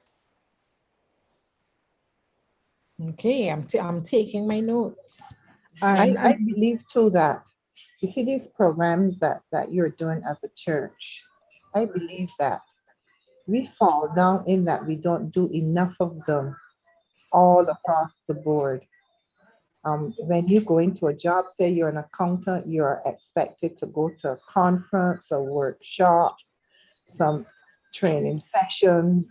Okay, I'm taking my notes. I believe too that you see these programs that you're doing as a church. I believe that we fall down in that we don't do enough of them all across the board. When you go into a job, say you're an accountant, you're expected to go to a conference, a workshop, some training session.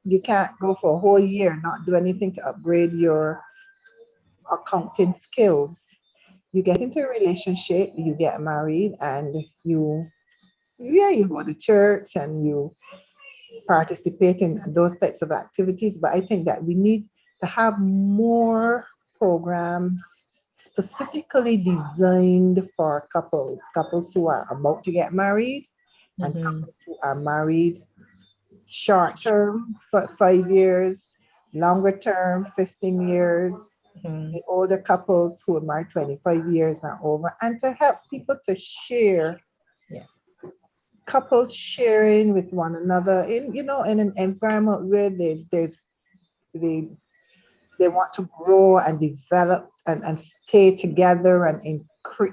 You can't go for a whole year and not do anything to upgrade your accounting skills. You get into a relationship, you get married, and you go to church and you participate in those types of activities. But I think that we need to have more programs specifically designed for couples who are about to get married and couples who are married short term for 5 years, longer term, 15 years, the older couples who are married 25 years and over, and to help people to share Yeah. couples sharing with one another in, in an environment where they they want to grow and develop and stay together and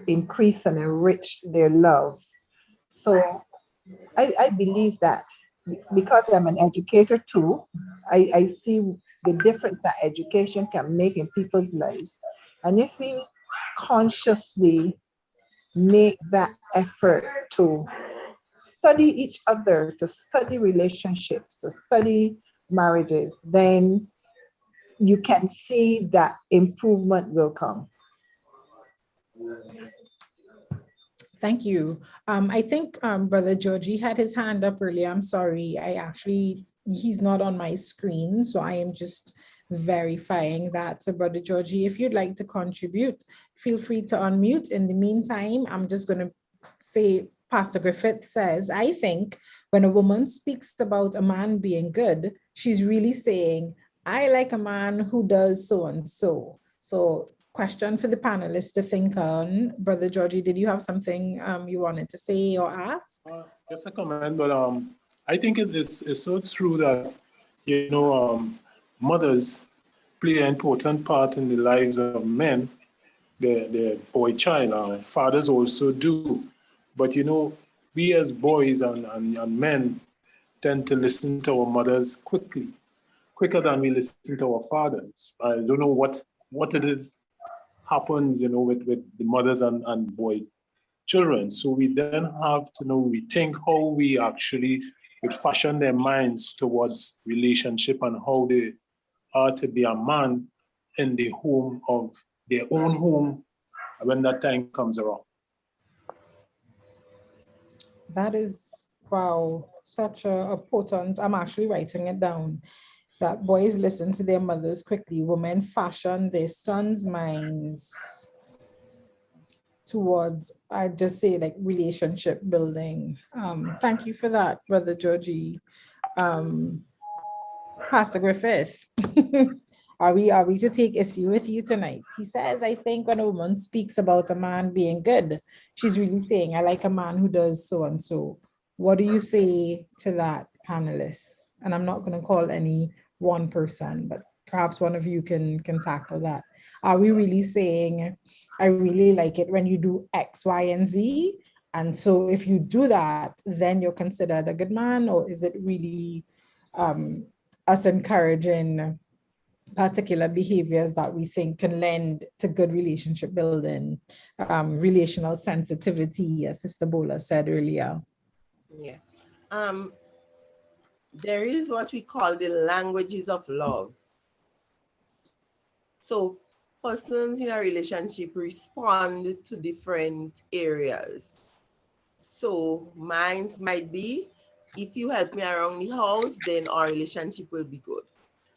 increase and enrich their love. So I believe that because I'm an educator too, I see the difference that education can make in people's lives. And if we consciously make that effort to study each other, to study relationships, to study marriages, then you can see that improvement will come. Thank you. I think Brother Georgie had his hand up earlier. I'm sorry. He's not on my screen, so I am just verifying that. So Brother Georgie, if you'd like to contribute, feel free to unmute. In the meantime, I'm just going to say, Pastor Griffith says, I think when a woman speaks about a man being good, she's really saying, I like a man who does so and so. So question for the panelists to think on. Brother Georgie, did you have something you wanted to say or ask? Just a comment, but I think it's so true that, mothers play an important part in the lives of men, their boy child. Fathers also do. But, we as boys and men tend to listen to our mothers quicker than we listen to our fathers. I don't know what it is happens, with the mothers and boy children. So we then have to rethink how we actually would fashion their minds towards relationship and how they are to be a man in the home of their own home when that time comes around. That is, wow, such a potent, I'm actually writing it down, that boys listen to their mothers quickly, women fashion their sons' minds towards, I just say, like, relationship building. Thank you for that, Brother Georgie. Pastor Griffith, are we to take issue with you tonight? He says, I think when a woman speaks about a man being good, she's really saying, I like a man who does so and so. What do you say to that, panelists? And I'm not going to call any one person, but perhaps one of you can tackle that. Are we really saying, I really like it when you do X, Y, and Z? And so if you do that, then you're considered a good man? Or is it really us encouraging particular behaviors that we think can lend to good relationship building, relational sensitivity, as Sister Bola said earlier? Yeah. There is what we call the languages of love. So persons in a relationship respond to different areas. So mine might be, if you help me around the house, then our relationship will be good.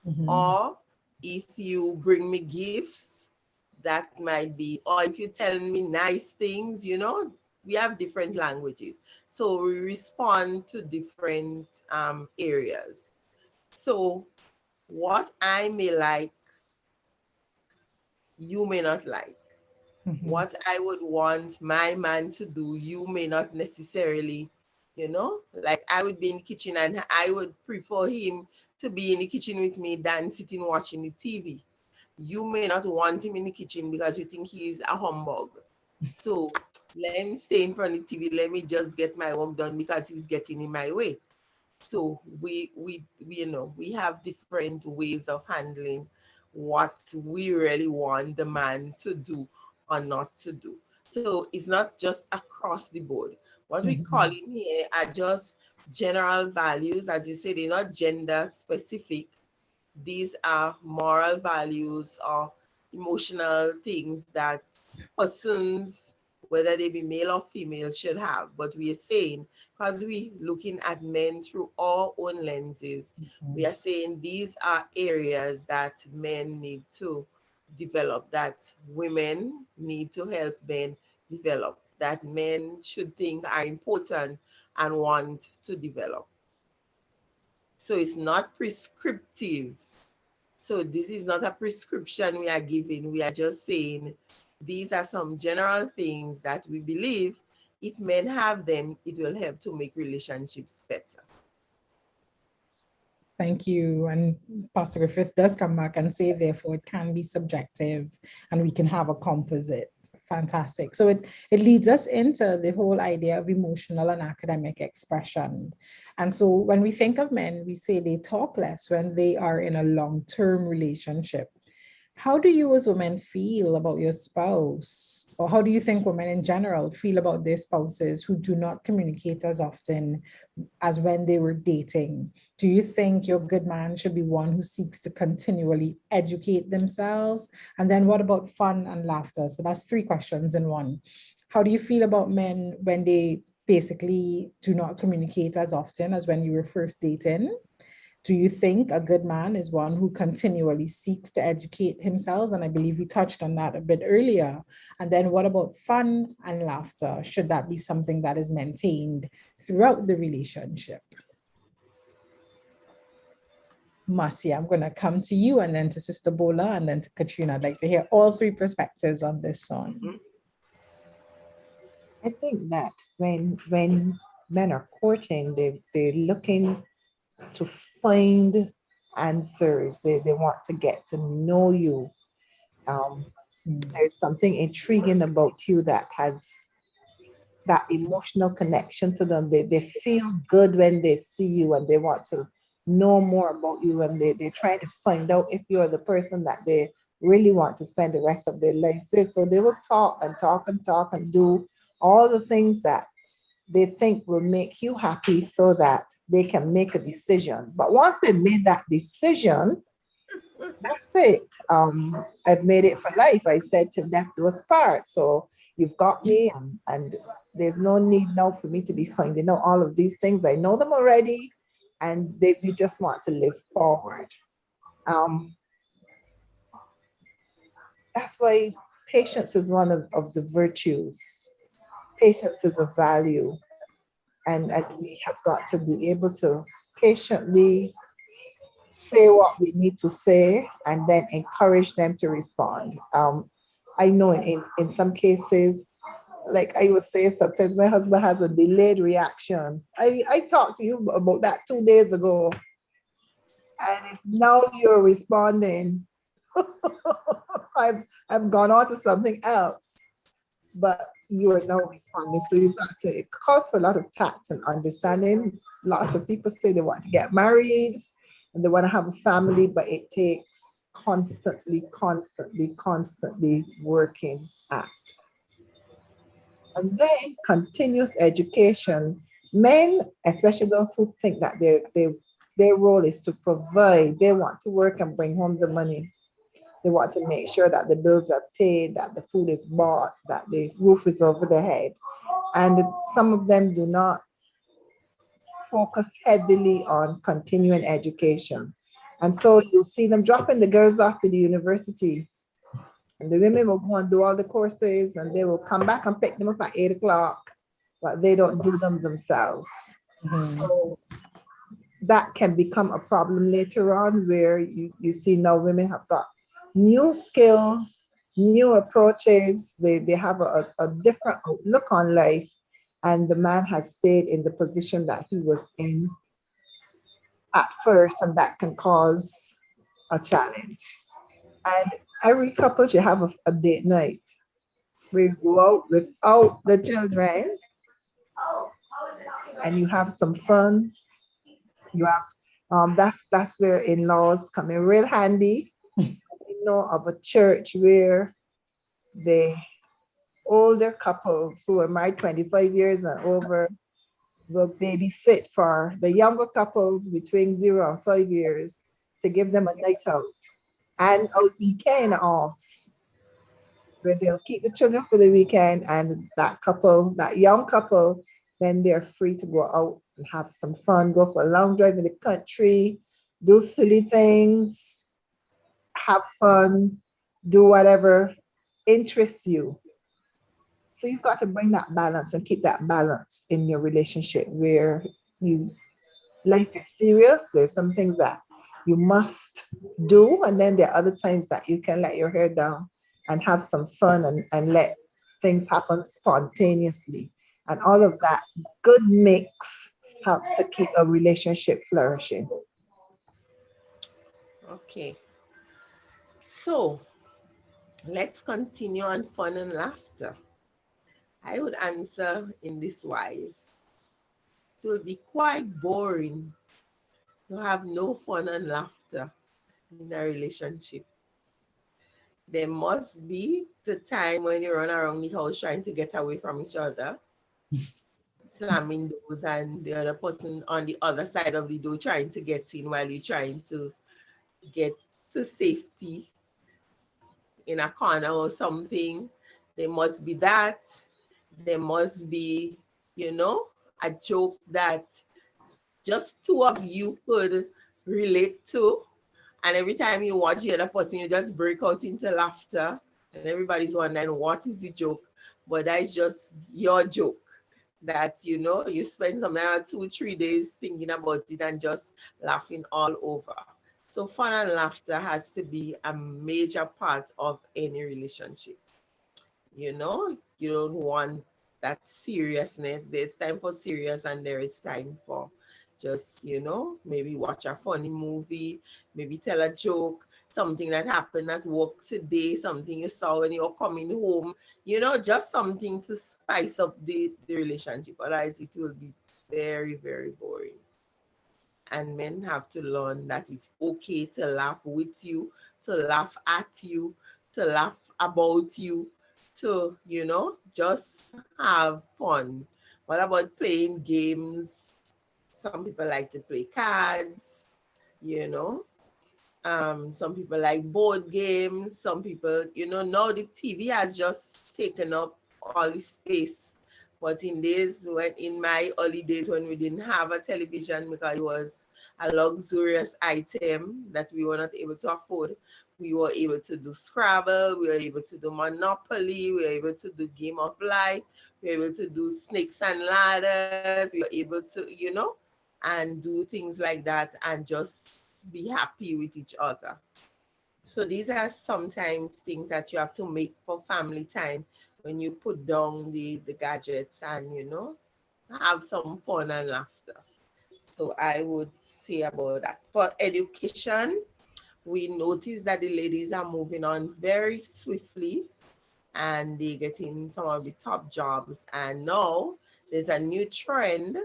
Mm-hmm. Or if you bring me gifts, that might be, or if you tell me nice things, we have different languages. So we respond to different areas. So what I may like, you may not like. Mm-hmm. What I would want my man to do, you may not necessarily, like I would be in the kitchen and I would prefer him to be in the kitchen with me than sitting watching the TV. You may not want him in the kitchen because you think he's a humbug. So let me stay in front of the TV. Let me just get my work done because he's getting in my way. So we have different ways of handling what we really want the man to do or not to do. So it's not just across the board. What we call in here are just general values. As you say, they're not gender specific. These are moral values or emotional things that persons, whether they be male or female, should have. But we are saying, because we looking at men through our own lenses, we are saying these are areas that men need to develop, that women need to help men develop, that men should think are important and want to develop. So it's not prescriptive. So this is not a prescription we are giving. We are just saying these are some general things that we believe if men have them, it will help to make relationships better. Thank you. And Pastor Griffith does come back and say, therefore, it can be subjective and we can have a composite. Fantastic. So it leads us into the whole idea of emotional and academic expression. And so when we think of men, we say they talk less when they are in a long-term relationship. How do you as women feel about your spouse? Or how do you think women in general feel about their spouses who do not communicate as often as when they were dating? Do you think your good man should be one who seeks to continually educate themselves? And then what about fun and laughter? So that's 3 questions in one. How do you feel about men when they basically do not communicate as often as when you were first dating? Do you think a good man is one who continually seeks to educate himself? And I believe we touched on that a bit earlier. And then what about fun and laughter? Should that be something that is maintained throughout the relationship? Marcia, I'm going to come to you and then to Sister Bola and then to Katrina. I'd like to hear all 3 perspectives on this one. I think that when men are courting, they're looking to find answers. They want to get to know you. There's something intriguing about you that has that emotional connection to them. They feel good when they see you and they want to know more about you, and they're trying to find out if you're the person that they really want to spend the rest of their lives with. So they will talk and talk and talk and do all the things that they think will make you happy so that they can make a decision. But once they've made that decision, that's it. I've made it for life. I said till death do us part. So you've got me, and there's no need now for me to be finding out all of these things. I know them already, and we just want to live forward. That's why patience is one of the virtues. Patience is a value, and we have got to be able to patiently say what we need to say and then encourage them to respond. I know in some cases, like I would say, sometimes my husband has a delayed reaction. I talked to you about that 2 days ago, and it's now you're responding. I've gone on to something else, but you are now responding. So you've got to, it calls for a lot of tact and understanding. Lots of people say they want to get married and they want to have a family, but it takes constantly working at. And then continuous education. Men, especially those who think that their role is to provide, they want to work and bring home the money. They want to make sure that the bills are paid, that the food is bought, that the roof is over their head. And some of them do not focus heavily on continuing education. And so you'll see them dropping the girls off to the university. And the women will go and do all the courses, and they will come back and pick them up at 8 o'clock, but they don't do them themselves. So that can become a problem later on, where you see now women have got new skills, new approaches. They have a different outlook on life, and the man has stayed in the position that he was in at first, and that can cause a challenge. And every couple should have a date night. We go out without the children, and you have some fun. You have that's where in-laws come in real handy. You know of a church where the older couples who are married 25 years and over will babysit for the younger couples between 0 and 5 years to give them a night out and a weekend off, where they'll keep the children for the weekend, and that couple, that young couple, then they're free to go out and have some fun, go for a long drive in the country, do silly things, have fun, do whatever interests you. So you've got to bring that balance and keep that balance in your relationship, where life is serious. There's some things that you must do, and then there are other times that you can let your hair down and have some fun and let things happen spontaneously. And all of that good mix helps to keep a relationship flourishing. Okay. So let's continue on fun and laughter. I would answer in this wise. So it would be quite boring to have no fun and laughter in a relationship. There must be the time when you run around the house trying to get away from each other, slamming doors, and the other person on the other side of the door trying to get in while you're trying to get to safety in a corner or something. There must be that. There must be, a joke that just two of you could relate to. And every time you watch the other person, you just break out into laughter. And everybody's wondering, what is the joke? But that is just your joke that, you spend some 2-3 days thinking about it and just laughing all over. So fun and laughter has to be a major part of any relationship. You don't want that seriousness. There's time for serious and there is time for just, maybe watch a funny movie, maybe tell a joke, something that happened at work today, something you saw when you were coming home, just something to spice up the relationship. Otherwise, it will be very, very boring. And men have to learn that it's okay to laugh with you, to laugh at you, to laugh about you, to, just have fun. What about playing games? Some people like to play cards, you know. Some people like board games. Some people, now the TV has just taken up all the space. But in my early days when we didn't have a television because it was a luxurious item that we were not able to afford, we were able to do Scrabble, we were able to do Monopoly, we were able to do Game of Life, we were able to do Snakes and Ladders, we were able to, and do things like that and just be happy with each other. So these are sometimes things that you have to make for family time when you put down the gadgets and, have some fun and laughter. So I would say about that. For education, we notice that the ladies are moving on very swiftly and they getting some of the top jobs. And now there's a new trend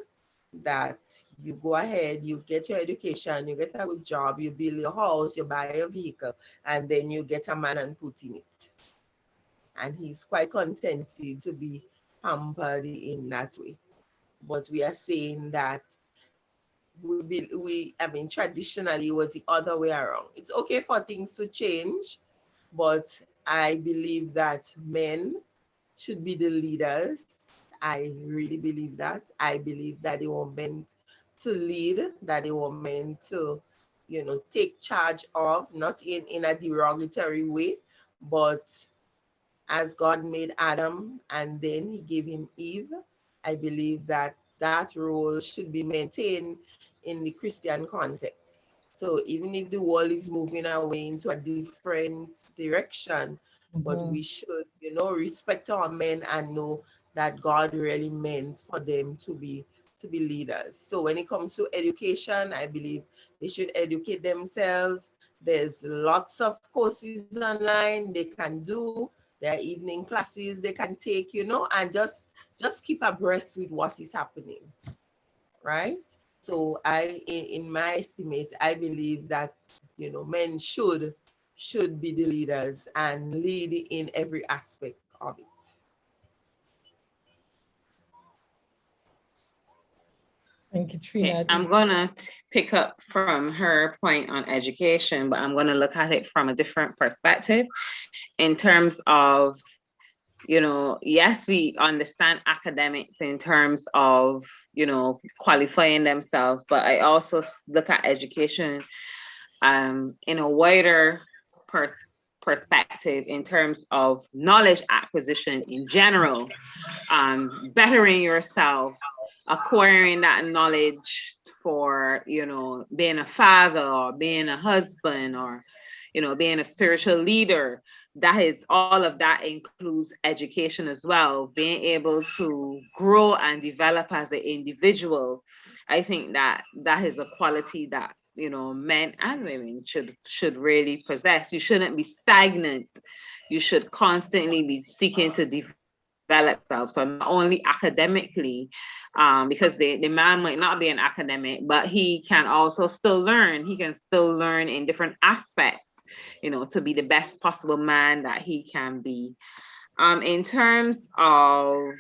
that you go ahead, you get your education, you get a good job, you build your house, you buy a vehicle, and then you get a man and put in it. And he's quite contented to be pampered in that way. But we are saying that traditionally it was the other way around. It's okay for things to change, but I believe that men should be the leaders. I really believe that. I believe that they were meant to lead, that they were meant to, take charge of, not in a derogatory way, but as God made Adam and then he gave him Eve, I believe that that role should be maintained in the Christian context. So even if the world is moving away into a different direction, but we should, respect our men and know that God really meant for them to be leaders. So when it comes to education, I believe they should educate themselves. There's lots of courses online they can do. There are evening classes they can take, and just keep abreast with what is happening, right? So in my estimate, I believe that, men should be the leaders and lead in every aspect of it. Thank you, Okay, Trina. I'm gonna pick up from her point on education, but I'm gonna look at it from a different perspective in terms of, yes, we understand academics in terms of, qualifying themselves, but I also look at education in a wider perspective in terms of knowledge acquisition in general, bettering yourself, acquiring that knowledge for, being a father or being a husband or, being a spiritual leader. All of that includes education as well, being able to grow and develop as an individual. I think that is a quality that men and women should really possess. You shouldn't be stagnant. You should constantly be seeking to develop yourself. So not only academically, because the man might not be an academic, but he can also still learn. He can still learn in different aspects, to be the best possible man that he can be. In terms of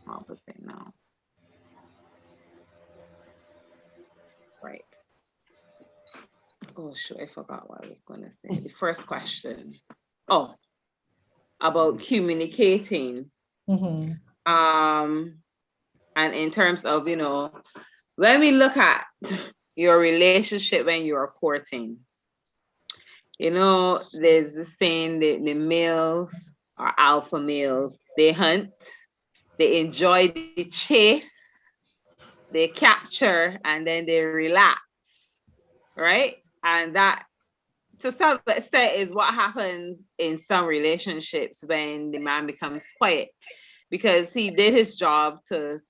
what was it now? Right. Oh, sure, I forgot what I was going to say. The first question. Oh, about communicating. Mm-hmm. And in terms of, when we look at your relationship when you are courting, there's this saying that the males are alpha males. They hunt, they enjoy the chase, they capture, and then they relax, right? And that, to some extent, is what happens in some relationships when the man becomes quiet, because he did his job to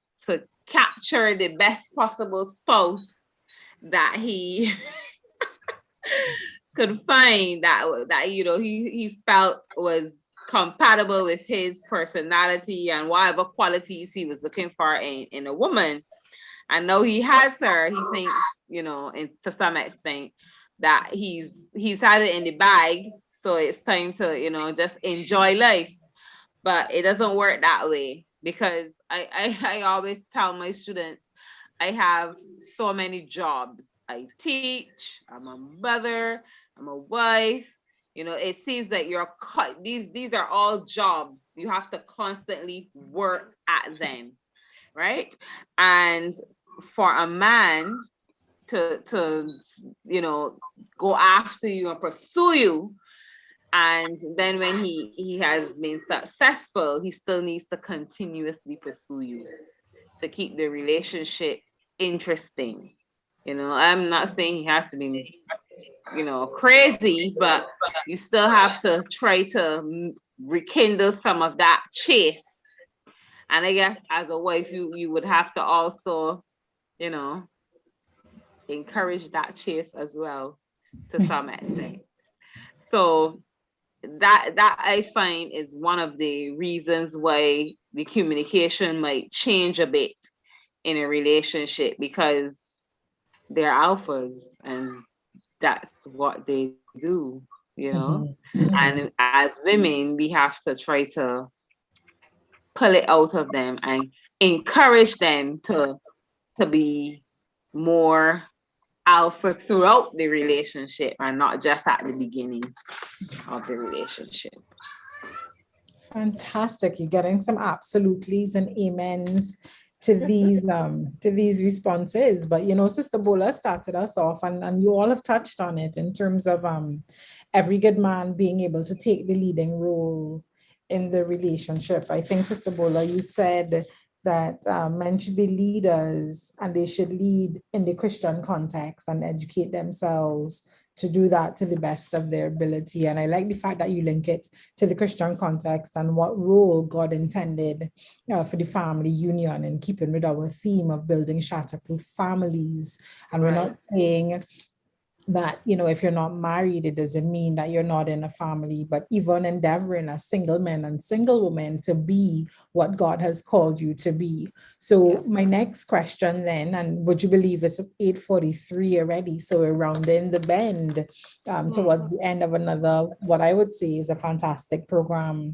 capture the best possible spouse that he could find, that he felt was compatible with his personality and whatever qualities he was looking for in a woman. And now he has her, he thinks, to some extent, that he's had it in the bag, so it's time to just enjoy life. But it doesn't work that way, because I always tell my students, I have so many jobs. I teach, I'm a mother, I'm a wife. It seems that these are all jobs. You have to constantly work at them, right? And for a man to go after you and pursue you, and then when he has been successful, he still needs to continuously pursue you to keep the relationship interesting. I'm not saying he has to be crazy, but you still have to try to rekindle some of that chase. And I guess as a wife, you would have to also encourage that chase as well, to some extent. So that I find is one of the reasons why the communication might change a bit in a relationship, because they're alphas and that's what they do, Mm-hmm. And as women, we have to try to pull it out of them and encourage them to be more alpha throughout the relationship and not just at the beginning of the relationship. Fantastic. You're getting some absolutelys and amens to these responses. But Sister Bola started us off, and you all have touched on it in terms of every good man being able to take the leading role in the relationship. I think, Sister Bola, you said that men should be leaders and they should lead in the Christian context and educate themselves to do that to the best of their ability. And I like the fact that you link it to the Christian context and what role God intended for the family union, in keeping with our theme of building shatterproof families. And we're not saying that, if you're not married, it doesn't mean that you're not in a family, but even endeavoring as single men and single women to be what God has called you to be. So my next question then, and would you believe it's 8:43 already? So we're rounding the bend towards the end of another, what I would say is a fantastic program.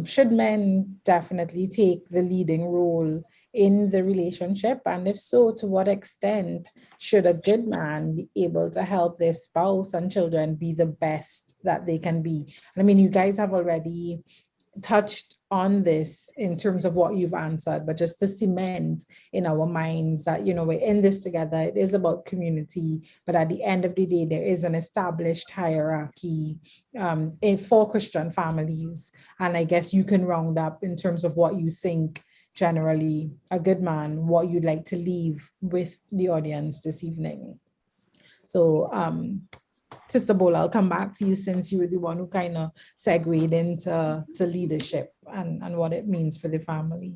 Should men definitely take the leading role in the relationship? And if so, to what extent should a good man be able to help their spouse and children be the best that they can be? I mean, you guys have already touched on this in terms of what you've answered, but just to cement in our minds that, we're in this together. It is about community, but at the end of the day, there is an established hierarchy for Christian families. And I guess you can round up in terms of what you think generally a good man, what you'd like to leave with the audience this evening. So Sister Bola, I'll come back to you since you were the one who kind of segued into leadership and what it means for the family.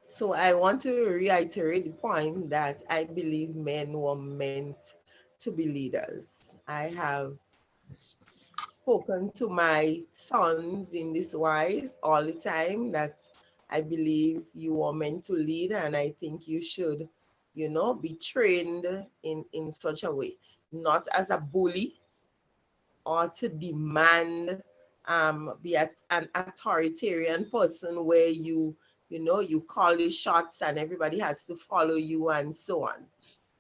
So I want to reiterate the point that I believe men were meant to be leaders. I have spoken to my sons in this wise all the time that I believe you are meant to lead, and I think you should, be trained in such a way, not as a bully or to demand be an authoritarian person where you call the shots and everybody has to follow you and so on.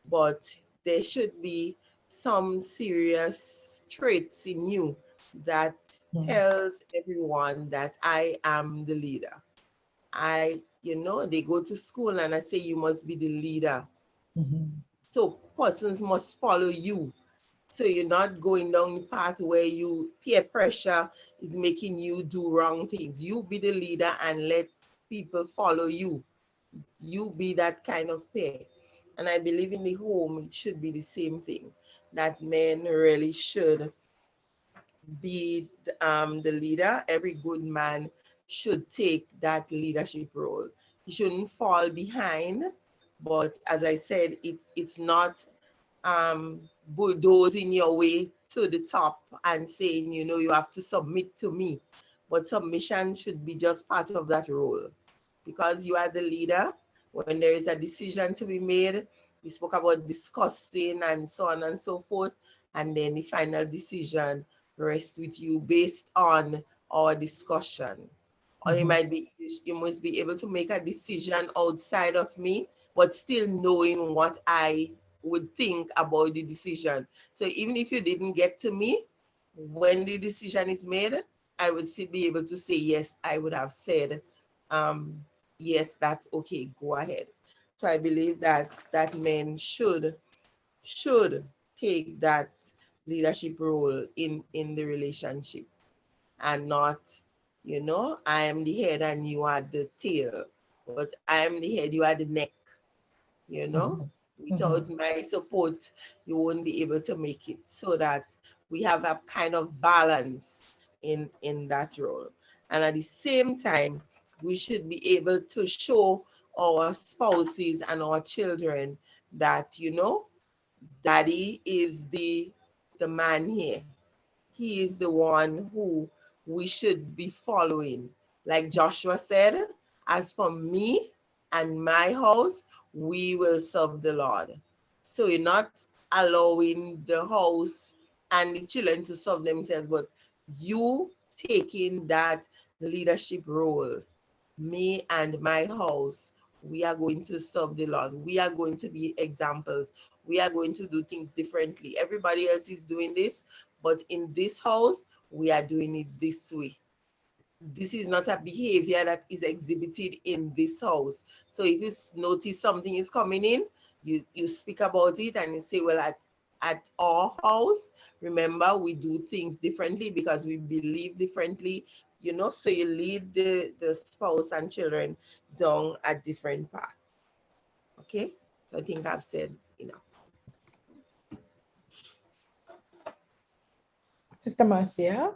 But there should be some serious traits in you that tells everyone that I am the leader. They go to school and I say you must be the leader. So persons must follow you. So you're not going down the path where peer pressure is making you do wrong things. You be the leader and let people follow you. You be that kind of peer. And I believe in the home, it should be the same thing, that men really should be the leader. Every good man should take that leadership role. He shouldn't fall behind, but as I said, it's not bulldozing your way to the top and saying, you have to submit to me. But submission should be just part of that role. Because you are the leader, when there is a decision to be made, we spoke about discussing and so on and so forth, and then the final decision rests with you based on our discussion. Or you must be able to make a decision outside of me, but still knowing what I would think about the decision. So even if you didn't get to me, when the decision is made, I would still be able to say, yes, I would have said, yes, that's okay, go ahead. So I believe that men should take that leadership role in the relationship, and not, I am the head and you are the tail, but I am the head, you are the neck. Without my support, you won't be able to make it. So that we have a kind of balance in that role. And at the same time, we should be able to show our spouses and our children that, daddy is the man here. He is the one who we should be following. Like Joshua said, as for me and my house, we will serve the Lord. So you're not allowing the house and the children to serve themselves, but you taking that leadership role. Me and my house, we are going to serve the Lord. We are going to be examples. We are going to do things differently. Everybody else is doing this, but in this house, we are doing it this way. This is not a behavior that is exhibited in this house. So if you notice something is coming in, you speak about it and you say, well, at our house, remember, we do things differently because we believe differently, so you lead the spouse and children down a different path. Okay, so I think I've said enough. Sister Marcia?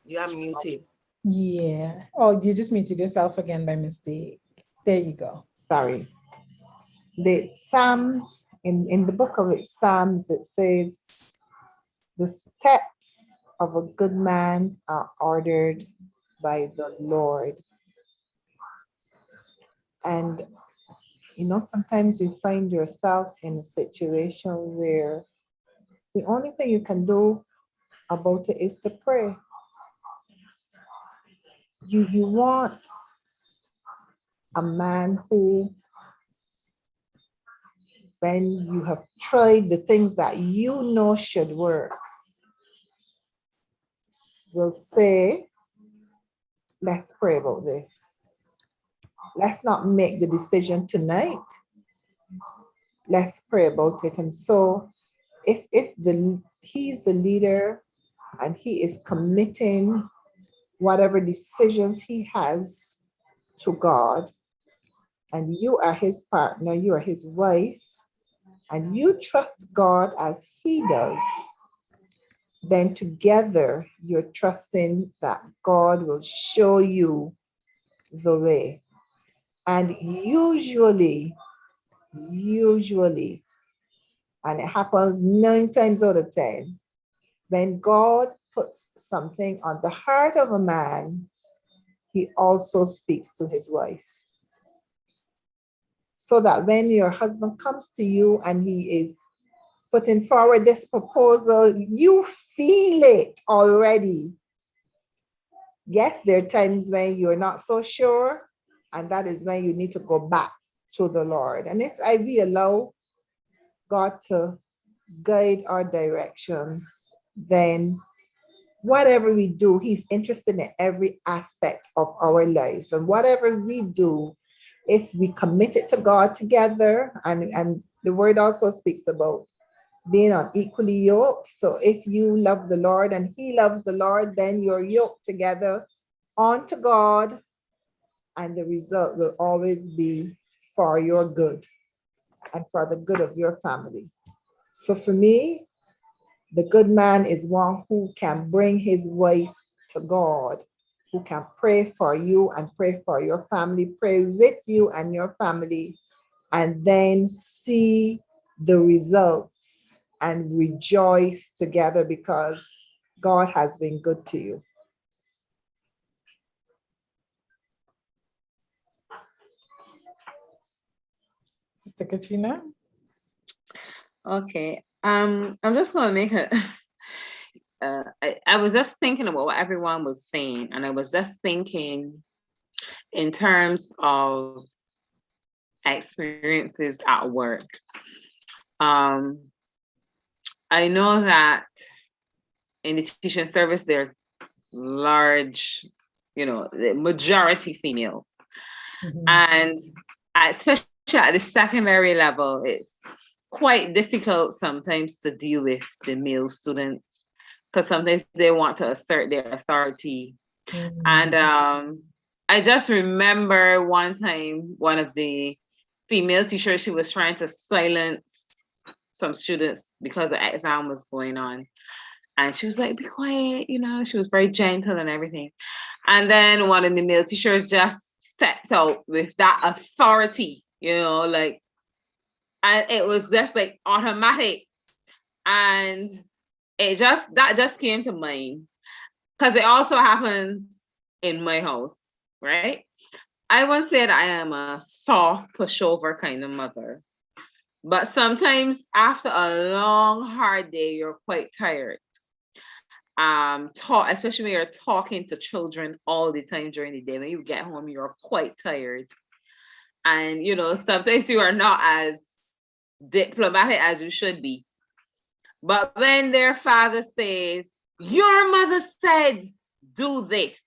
You are muted. Yeah. Oh, you just muted yourself again by mistake. There you go. Sorry. The Psalms, in the book of Psalms, it says, the steps of a good man are ordered by the Lord. And, sometimes you find yourself in a situation where the only thing you can do about it is to pray. You want a man who, when you have tried the things that you know should work, will say, let's pray about this. Let's not make the decision tonight. Let's pray about it. And so if he's the leader and he is committing whatever decisions he has to God, and you are his partner, you are his wife, and you trust God as he does, then together you're trusting that God will show you the way. And usually, and it happens 9 times out of 10, when God puts something on the heart of a man, he also speaks to his wife. So that when your husband comes to you and he is putting forward this proposal, you feel it already. Yes, there are times when you're not so sure, and that is when you need to go back to the Lord. And if we allow God to guide our directions, then whatever we do, he's interested in every aspect of our lives. And whatever we do, if we commit it to God together, and the word also speaks about being unequally yoked. So if you love the Lord and he loves the Lord, then you're yoked together onto God, and the result will always be for your good and for the good of your family. So for me, the good man is one who can bring his wife to God, who can pray for you and pray for your family, pray with you and your family, and then see the results and rejoice together because God has been good to you. Sister Katrina? Okay. I'm just gonna make a I was just thinking about what everyone was saying, and I was just thinking in terms of experiences at work. I know that in the teaching service, there's large, the majority females. And especially at the secondary level, it's quite difficult sometimes to deal with the male students because sometimes they want to assert their authority. And I just remember one time, one of the female teachers, she was trying to silence some students because the exam was going on. And she was like, be quiet, she was very gentle and everything. And then one of the male teachers just stepped out with that authority, and it was just like automatic. And that just came to mind because it also happens in my house, right? I once said I am a soft pushover kind of mother. But sometimes after a long, hard day, you're quite tired. Especially when you're talking to children all the time during the day. When you get home, you're quite tired. And, sometimes you are not as diplomatic as you should be. But when their father says, your mother said, do this,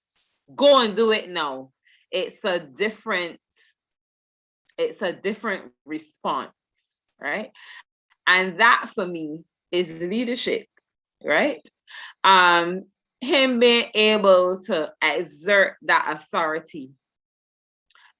go and do it now. It's a different response, right? And that for me is leadership, right? Him being able to exert that authority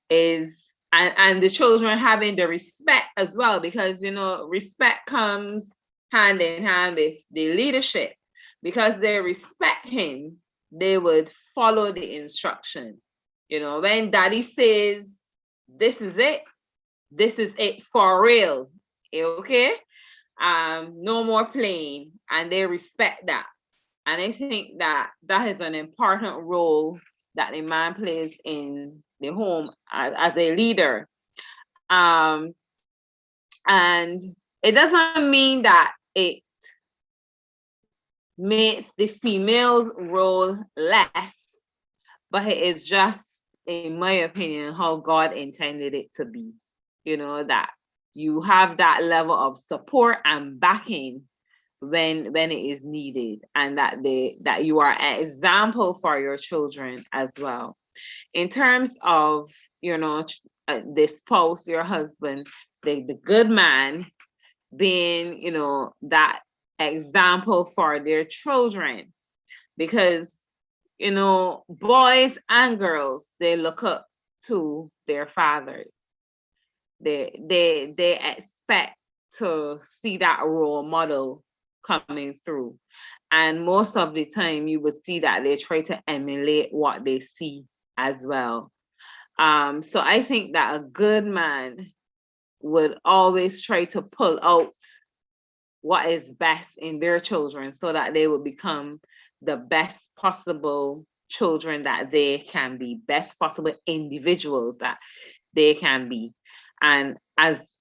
is, and the children having the respect as well, because respect comes hand in hand with the leadership. Because they respect him, they would follow the instruction. When daddy says this is it for real, okay? No more playing, and they respect that. And I think that is an important role that a man plays in the home as a leader. And it doesn't mean that it makes the female's role less, but it is just, in my opinion, how God intended it to be. That you have that level of support and backing when it is needed, and that you are an example for your children as well. In terms of the spouse, your husband, the good man being that example for their children, because boys and girls, they look up to their fathers. They expect to see that role model coming through. And most of the time you would see that they try to emulate what they see as well. So I think that a good man would always try to pull out what is best in their children so that they will become the best possible children that they can be, best possible individuals that they can be. And as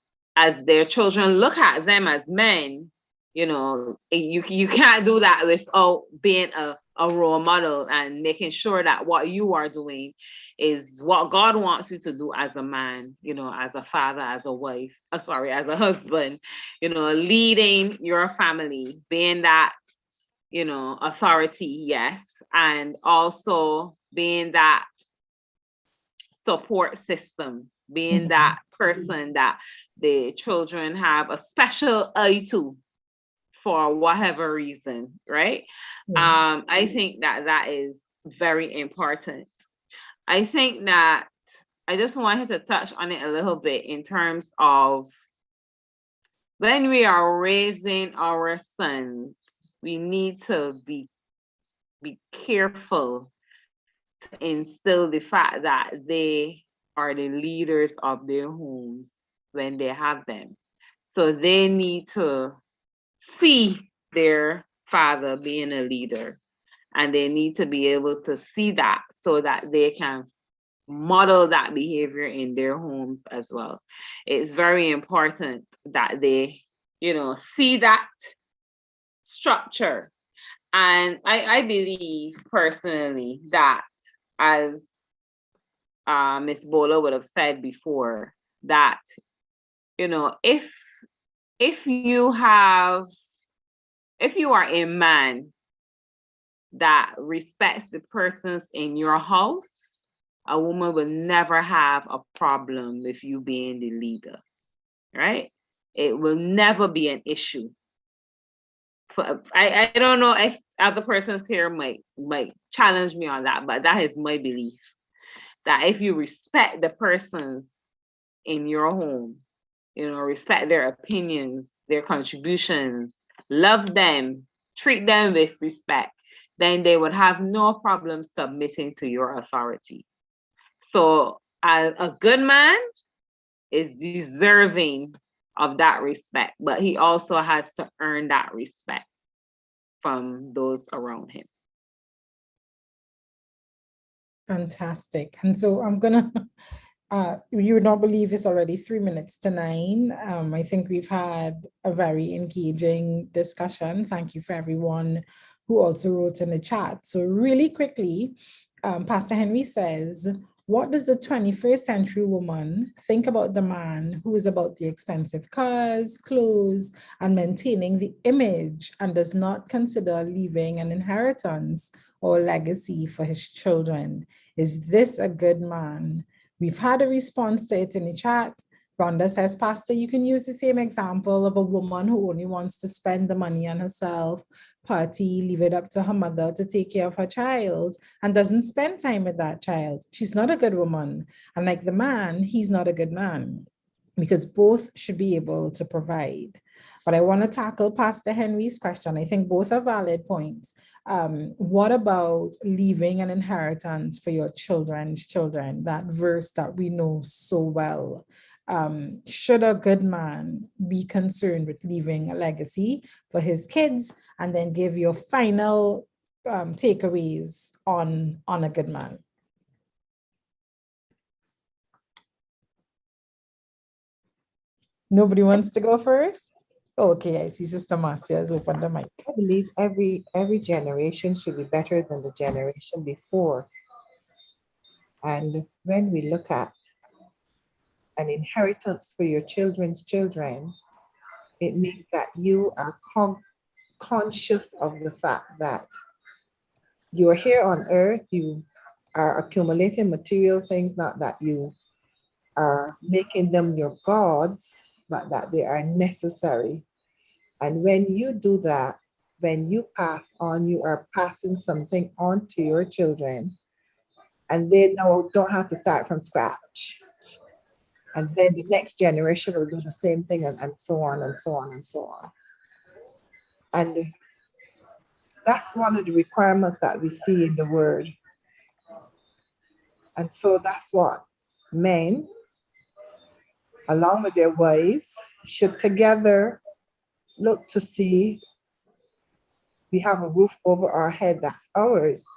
their children look at them as men, you know, you can't do that without being a role model and making sure that what you are doing is what God wants you to do as a man, you know, as a father, as a wife, as a husband, you know, leading your family, being that, you know, authority, yes, and also being that support system, being that person that the children have a special eye to for whatever reason, right? I think that is very important. I think that I just wanted to touch on it a little bit in terms of when we are raising our sons, we need to be careful to instill the fact that they are the leaders of their homes when they have them. So they need to see their father being a leader, and they need to be able to see that so that they can model that behavior in their homes as well. It's very important that they, you know, see that structure. And I believe personally that, as Miss Bola would have said before, that, you know, if you are a man that respects the persons in your house, a woman will never have a problem with you being the leader, right? It will never be an issue. I don't know if other persons here might challenge me on that, but that is my belief. That if you respect the persons in your home, you know, respect their opinions, their contributions, love them, treat them with respect, then they would have no problem submitting to your authority. So a good man is deserving of that respect, but he also has to earn that respect from those around him. Fantastic. And so I'm gonna you would not believe it's already 3 minutes to 9. I think we've had a very engaging discussion. Thank you for everyone who also wrote in the chat. So really quickly, Pastor Henry says, what does the 21st century woman think about the man who is about the expensive cars, clothes, and maintaining the image, and does not consider leaving an inheritance or legacy for his children? Is this a good man? We've had a response to it in the chat. Rhonda says, Pastor, you can use the same example of a woman who only wants to spend the money on herself, party, leave it up to her mother to take care of her child, and doesn't spend time with that child. She's not a good woman. And like the man, he's not a good man, because both should be able to provide. But I want to tackle Pastor Henry's question. I think both are valid points. What about leaving an inheritance for your children's children? That verse that we know so well. Should a good man be concerned with leaving a legacy for his kids? And then give your final takeaways on a good man. Nobody wants to go first? Okay, I see Sister Marcia has opened the mic. I believe every generation should be better than the generation before. And when we look at an inheritance for your children's children, it means that you are conscious of the fact that you are here on earth, you are accumulating material things, not that you are making them your gods, but that they are necessary. And when you do that, when you pass on, you are passing something on to your children, and they don't have to start from scratch. And then the next generation will do the same thing, and so on and so on and so on. And that's one of the requirements that we see in the word. And so that's what men, along with their wives, should together look to see we have a roof over our head that's ours.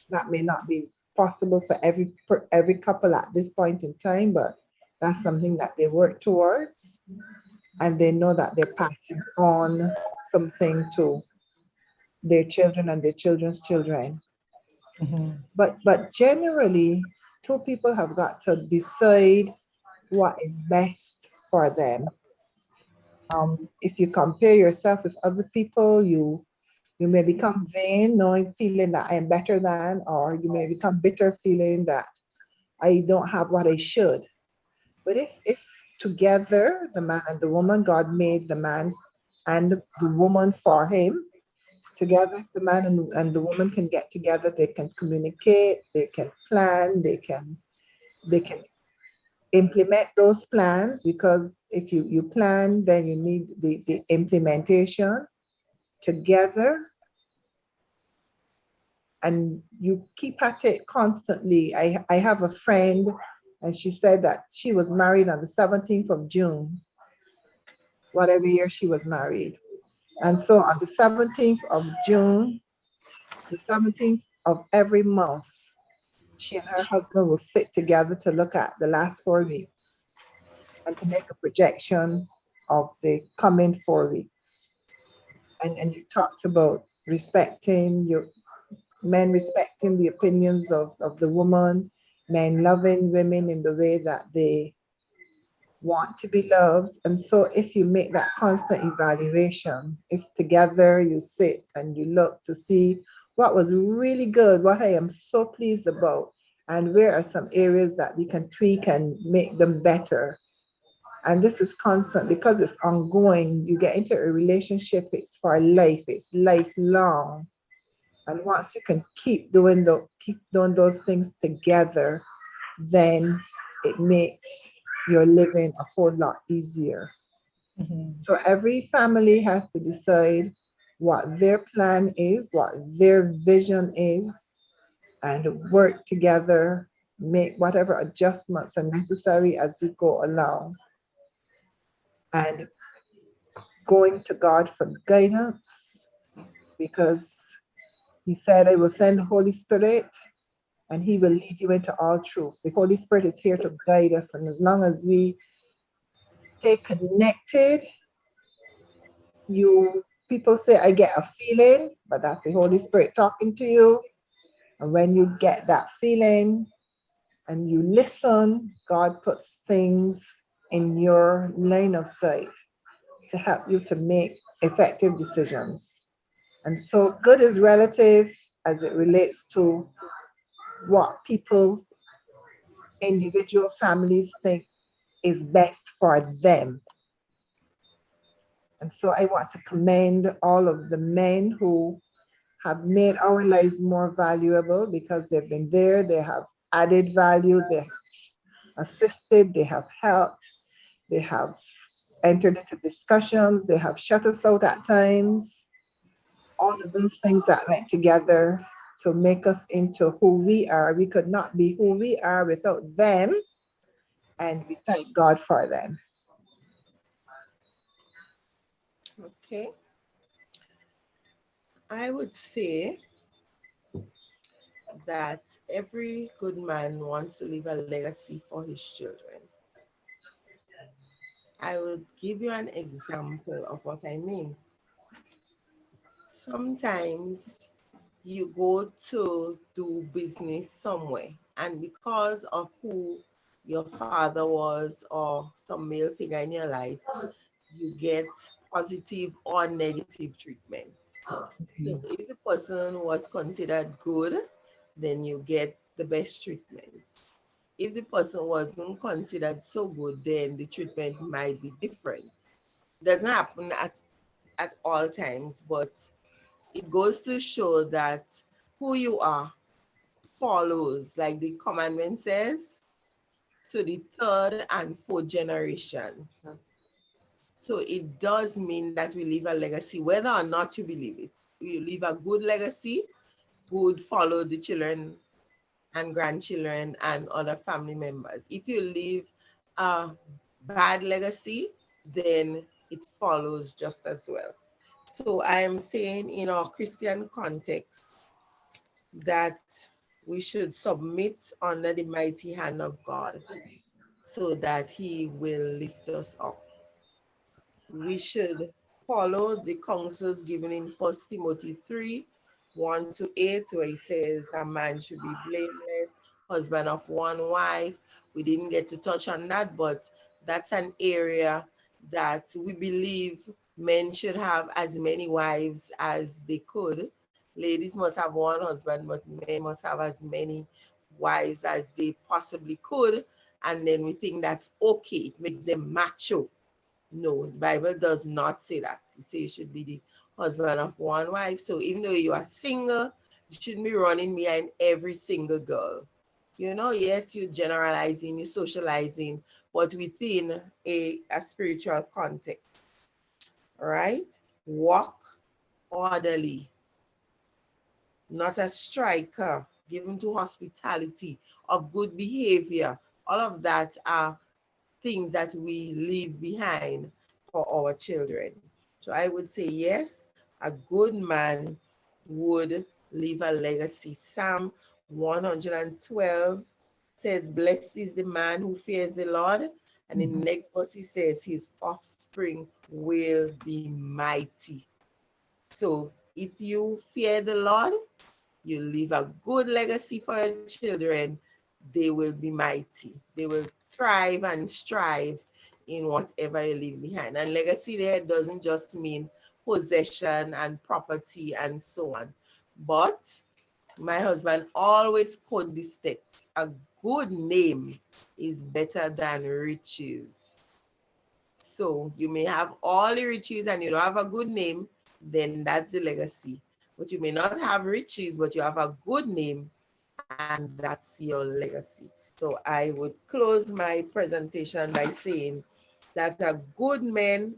That may not be possible for every couple at this point in time, but that's something that they work towards, and they know that they're passing on something to their children and their children's children. But generally, two people have got to decide what is best for them. If you compare yourself with other people, you may become vain, knowing, feeling that I am better than, or you may become bitter, feeling that I don't have what I should. But if together, the man and the woman, God made the man and the woman for him, together, if the man and the woman can get together, they can communicate, they can plan, they can implement those plans, because if you plan, then you need the implementation together, and you keep at it constantly. I have a friend, and she said that she was married on the 17th of June, whatever year she was married. And so on the 17th of June, the 17th of every month, she and her husband will sit together to look at the last 4 weeks and to make a projection of the coming 4 weeks. And you talked about respecting your men, respecting the opinions of the woman, men loving women in the way that they want to be loved. And so if you make that constant evaluation, if together you sit and you look to see what was really good, what I am so pleased about, and where are some areas that we can tweak and make them better. And this is constant because it's ongoing. You get into a relationship, it's for life, it's lifelong. And once you can keep doing those things together, then it makes your living a whole lot easier. So every family has to decide what their plan is, what their vision is, and work together, make whatever adjustments are necessary as you go along. And going to God for guidance, because He said, I will send the Holy Spirit and He will lead you into all truth. The Holy Spirit is here to guide us. And as long as we stay connected, people say, I get a feeling, but that's the Holy Spirit talking to you. And when you get that feeling and you listen, God puts things in your line of sight to help you to make effective decisions. And so good is relative as it relates to what people, individual families think is best for them. And so I want to commend all of the men who have made our lives more valuable, because they've been there, they have added value, they have assisted, they have helped, they have entered into discussions, they have shut us out at times. All of those things that went together to make us into who we are. We could not be who we are without them, and we thank God for them. Okay. I would say that every good man wants to leave a legacy for his children. I will give you an example of what I mean. Sometimes you go to do business somewhere, and because of who your father was or some male figure in your life, you get positive or negative treatment. So if the person was considered good, then you get the best treatment. If the person wasn't considered so good, then the treatment might be different. Doesn't happen at all times, but it goes to show that who you are follows, like the commandment says. to the third and fourth generation. So it does mean that we leave a legacy, whether or not you believe it. We leave a good legacy, would follow the children and grandchildren and other family members. If you leave a bad legacy, then it follows just as well. So I am saying in our Christian context that we should submit under the mighty hand of God so that he will lift us up. We should follow the counsels given in 1 Timothy 3, 1-8, where he says a man should be blameless, husband of one wife. We didn't get to touch on that, but that's an area that we believe men should have as many wives as they could. Ladies must have one husband, but men must have as many wives as they possibly could. And then we think that's okay. It makes them macho. No, the Bible does not say that. It says you should be the husband of one wife. So even though you are single, you shouldn't be running behind every single girl. You know, yes, you're generalizing, you're socializing, but within a spiritual context. All right? Walk orderly, not a striker, given to hospitality, of good behavior. All of that are things that we leave behind for our children. So I would say, yes, a good man would leave a legacy. Psalm 112 says, blessed is the man who fears the Lord. And in the next verse, he says, his offspring will be mighty. So if you fear the Lord, you leave a good legacy for your children, they will be mighty. They will thrive and strive in whatever you leave behind. And legacy there doesn't just mean possession and property and so on. But my husband always quote this text, a good name is better than riches. So you may have all the riches and you don't have a good name, then that's the legacy. But you may not have riches, but you have a good name, and that's your legacy. So I would close my presentation by saying that a good man,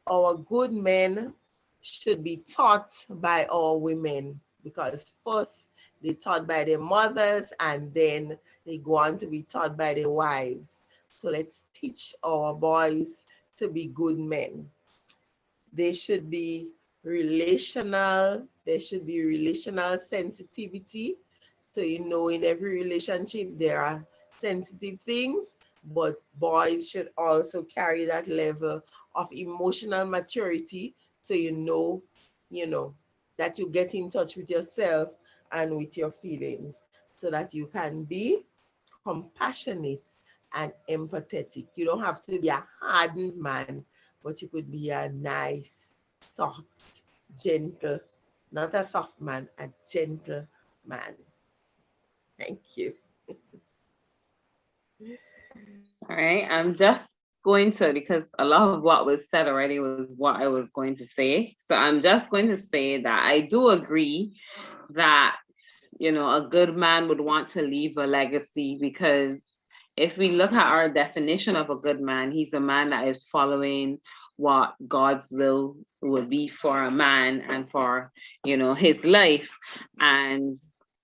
our good men should be taught by our women, because first they taught by their mothers and then they go on to be taught by their wives. So let's teach our boys to be good men. They should be relational. There should be relational sensitivity. So, you know, in every relationship, there are sensitive things, but boys should also carry that level of emotional maturity. So, you know, that you get in touch with yourself and with your feelings so that you can be compassionate and empathetic. You don't have to be a hardened man, but you could be a nice, soft, gentle, not a soft man, a gentle man. Thank you. All right, I'm just going to, because a lot of what was said already was what I was going to say. So I'm just going to say that I do agree that, you know, a good man would want to leave a legacy, because if we look at our definition of a good man, he's a man that is following what God's will would be for a man and for, you know, his life. And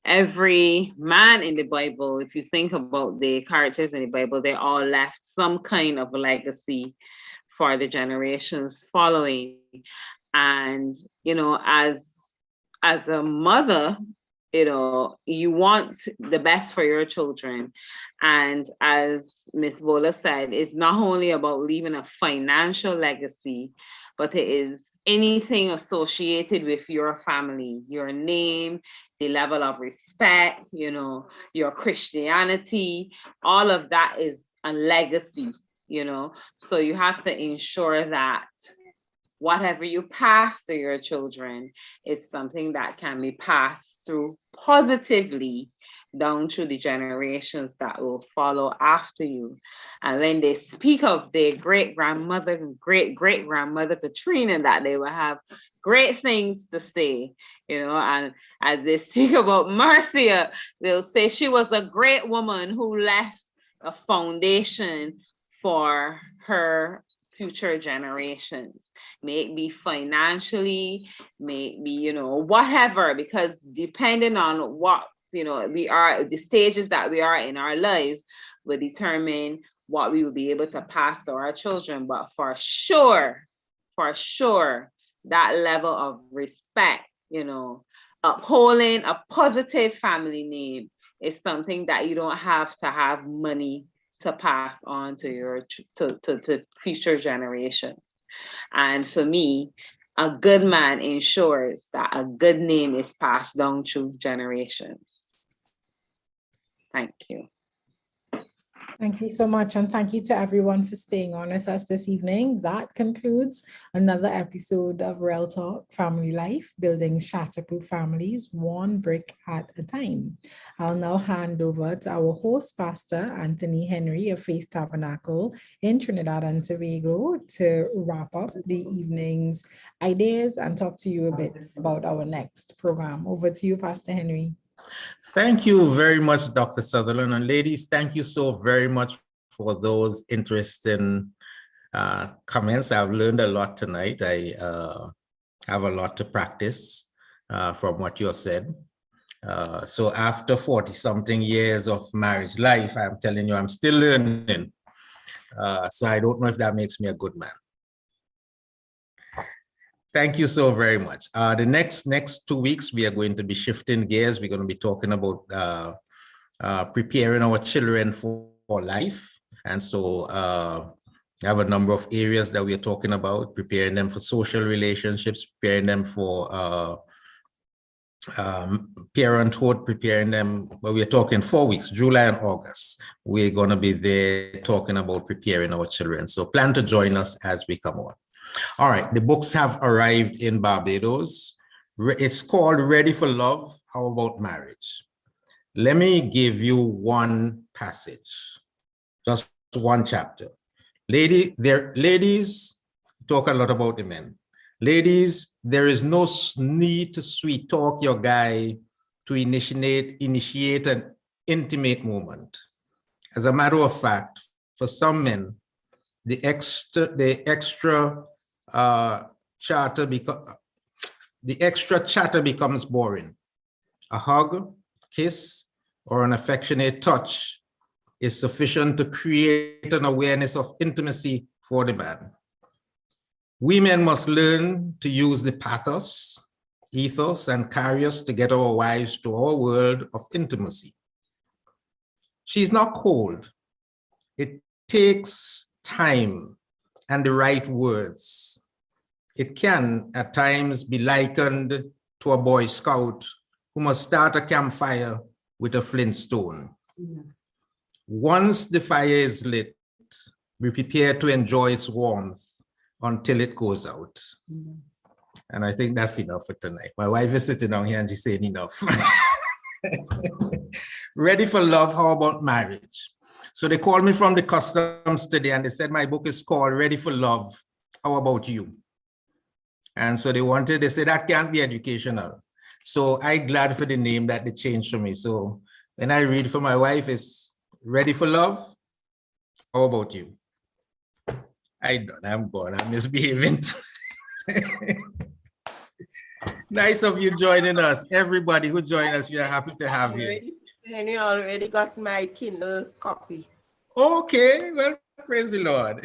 every man in the Bible, if you think about the characters in the Bible, they all left some kind of legacy for the generations following. And, you know, as a mother, you know, you want the best for your children. And as Miss Bola said, it's not only about leaving a financial legacy, but it is anything associated with your family, your name, the level of respect, you know, your Christianity, all of that is a legacy, you know. So you have to ensure that whatever you pass to your children is something that can be passed through positively down through the generations that will follow after you. And when they speak of their great-grandmother and great-great-grandmother Katrina, that they will have great things to say, you know. And as they speak about Marcia, they'll say she was a great woman who left, a foundation for her future generations. May it be financially, may it be, you know, whatever, because depending on what, you know, we are, the stages that we are in our lives will determine what we will be able to pass to our children. But for sure, that level of respect, you know, upholding a positive family name is something that you don't have to have money to pass on to your to future generations. And for me, a good man ensures that a good name is passed down through generations. Thank you. Thank you so much. And thank you to everyone for staying on with us this evening. That concludes another episode of Real Talk Family Life, building shatterproof families, one brick at a time. I'll now hand over to our host, Pastor Anthony Henry of Faith Tabernacle in Trinidad and Tobago, to wrap up the evening's ideas and talk to you a bit about our next program. Over to you, Pastor Henry. Thank you very much, Dr. Sutherland. And ladies, thank you so very much for those interesting comments. I've learned a lot tonight. I have a lot to practice from what you have said. So after 40-something years of marriage life, I'm telling you, I'm still learning. So I don't know if that makes me a good man. Thank you so very much. The next 2 weeks, we are going to be shifting gears. We're going to be talking about preparing our children for life. And so I have a number of areas that we are talking about, preparing them for social relationships, preparing them for parenthood, preparing them, but we're talking 4 weeks, July and August. We're going to be there talking about preparing our children. So plan to join us as we come on. All right, the books have arrived in Barbados. It's called Ready for Love, How About Marriage? Let me give you one passage, just one chapter. Ladies talk a lot about the men. Ladies, there is no need to sweet talk your guy to initiate an intimate moment. As a matter of fact, for some men, the extra chatter becomes boring. A hug, kiss, or an affectionate touch is sufficient to create an awareness of intimacy for the man. Women must learn to use the pathos, ethos, and charisma to get our wives to our world of intimacy. She's not cold. It takes time and the right words. It can at times be likened to a Boy Scout who must start a campfire with a flint stone. Yeah. Once the fire is lit, we prepare to enjoy its warmth until it goes out. Yeah. And I think that's enough for tonight. My wife is sitting down here and she's saying enough. Ready for Love, How About Marriage? So they called me from the customs today and they said my book is called Ready for Love, How About You? And so they said that can't be educational. So I'm glad for the name that they changed for me. So when I read for my wife, it's Ready for Love, How About You? I'm gone, I'm misbehaving. Nice of you joining us. Everybody who joined us, we are happy to have you. And you already got my Kindle copy. Okay, well, praise the Lord.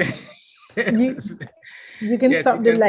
You can stop the live.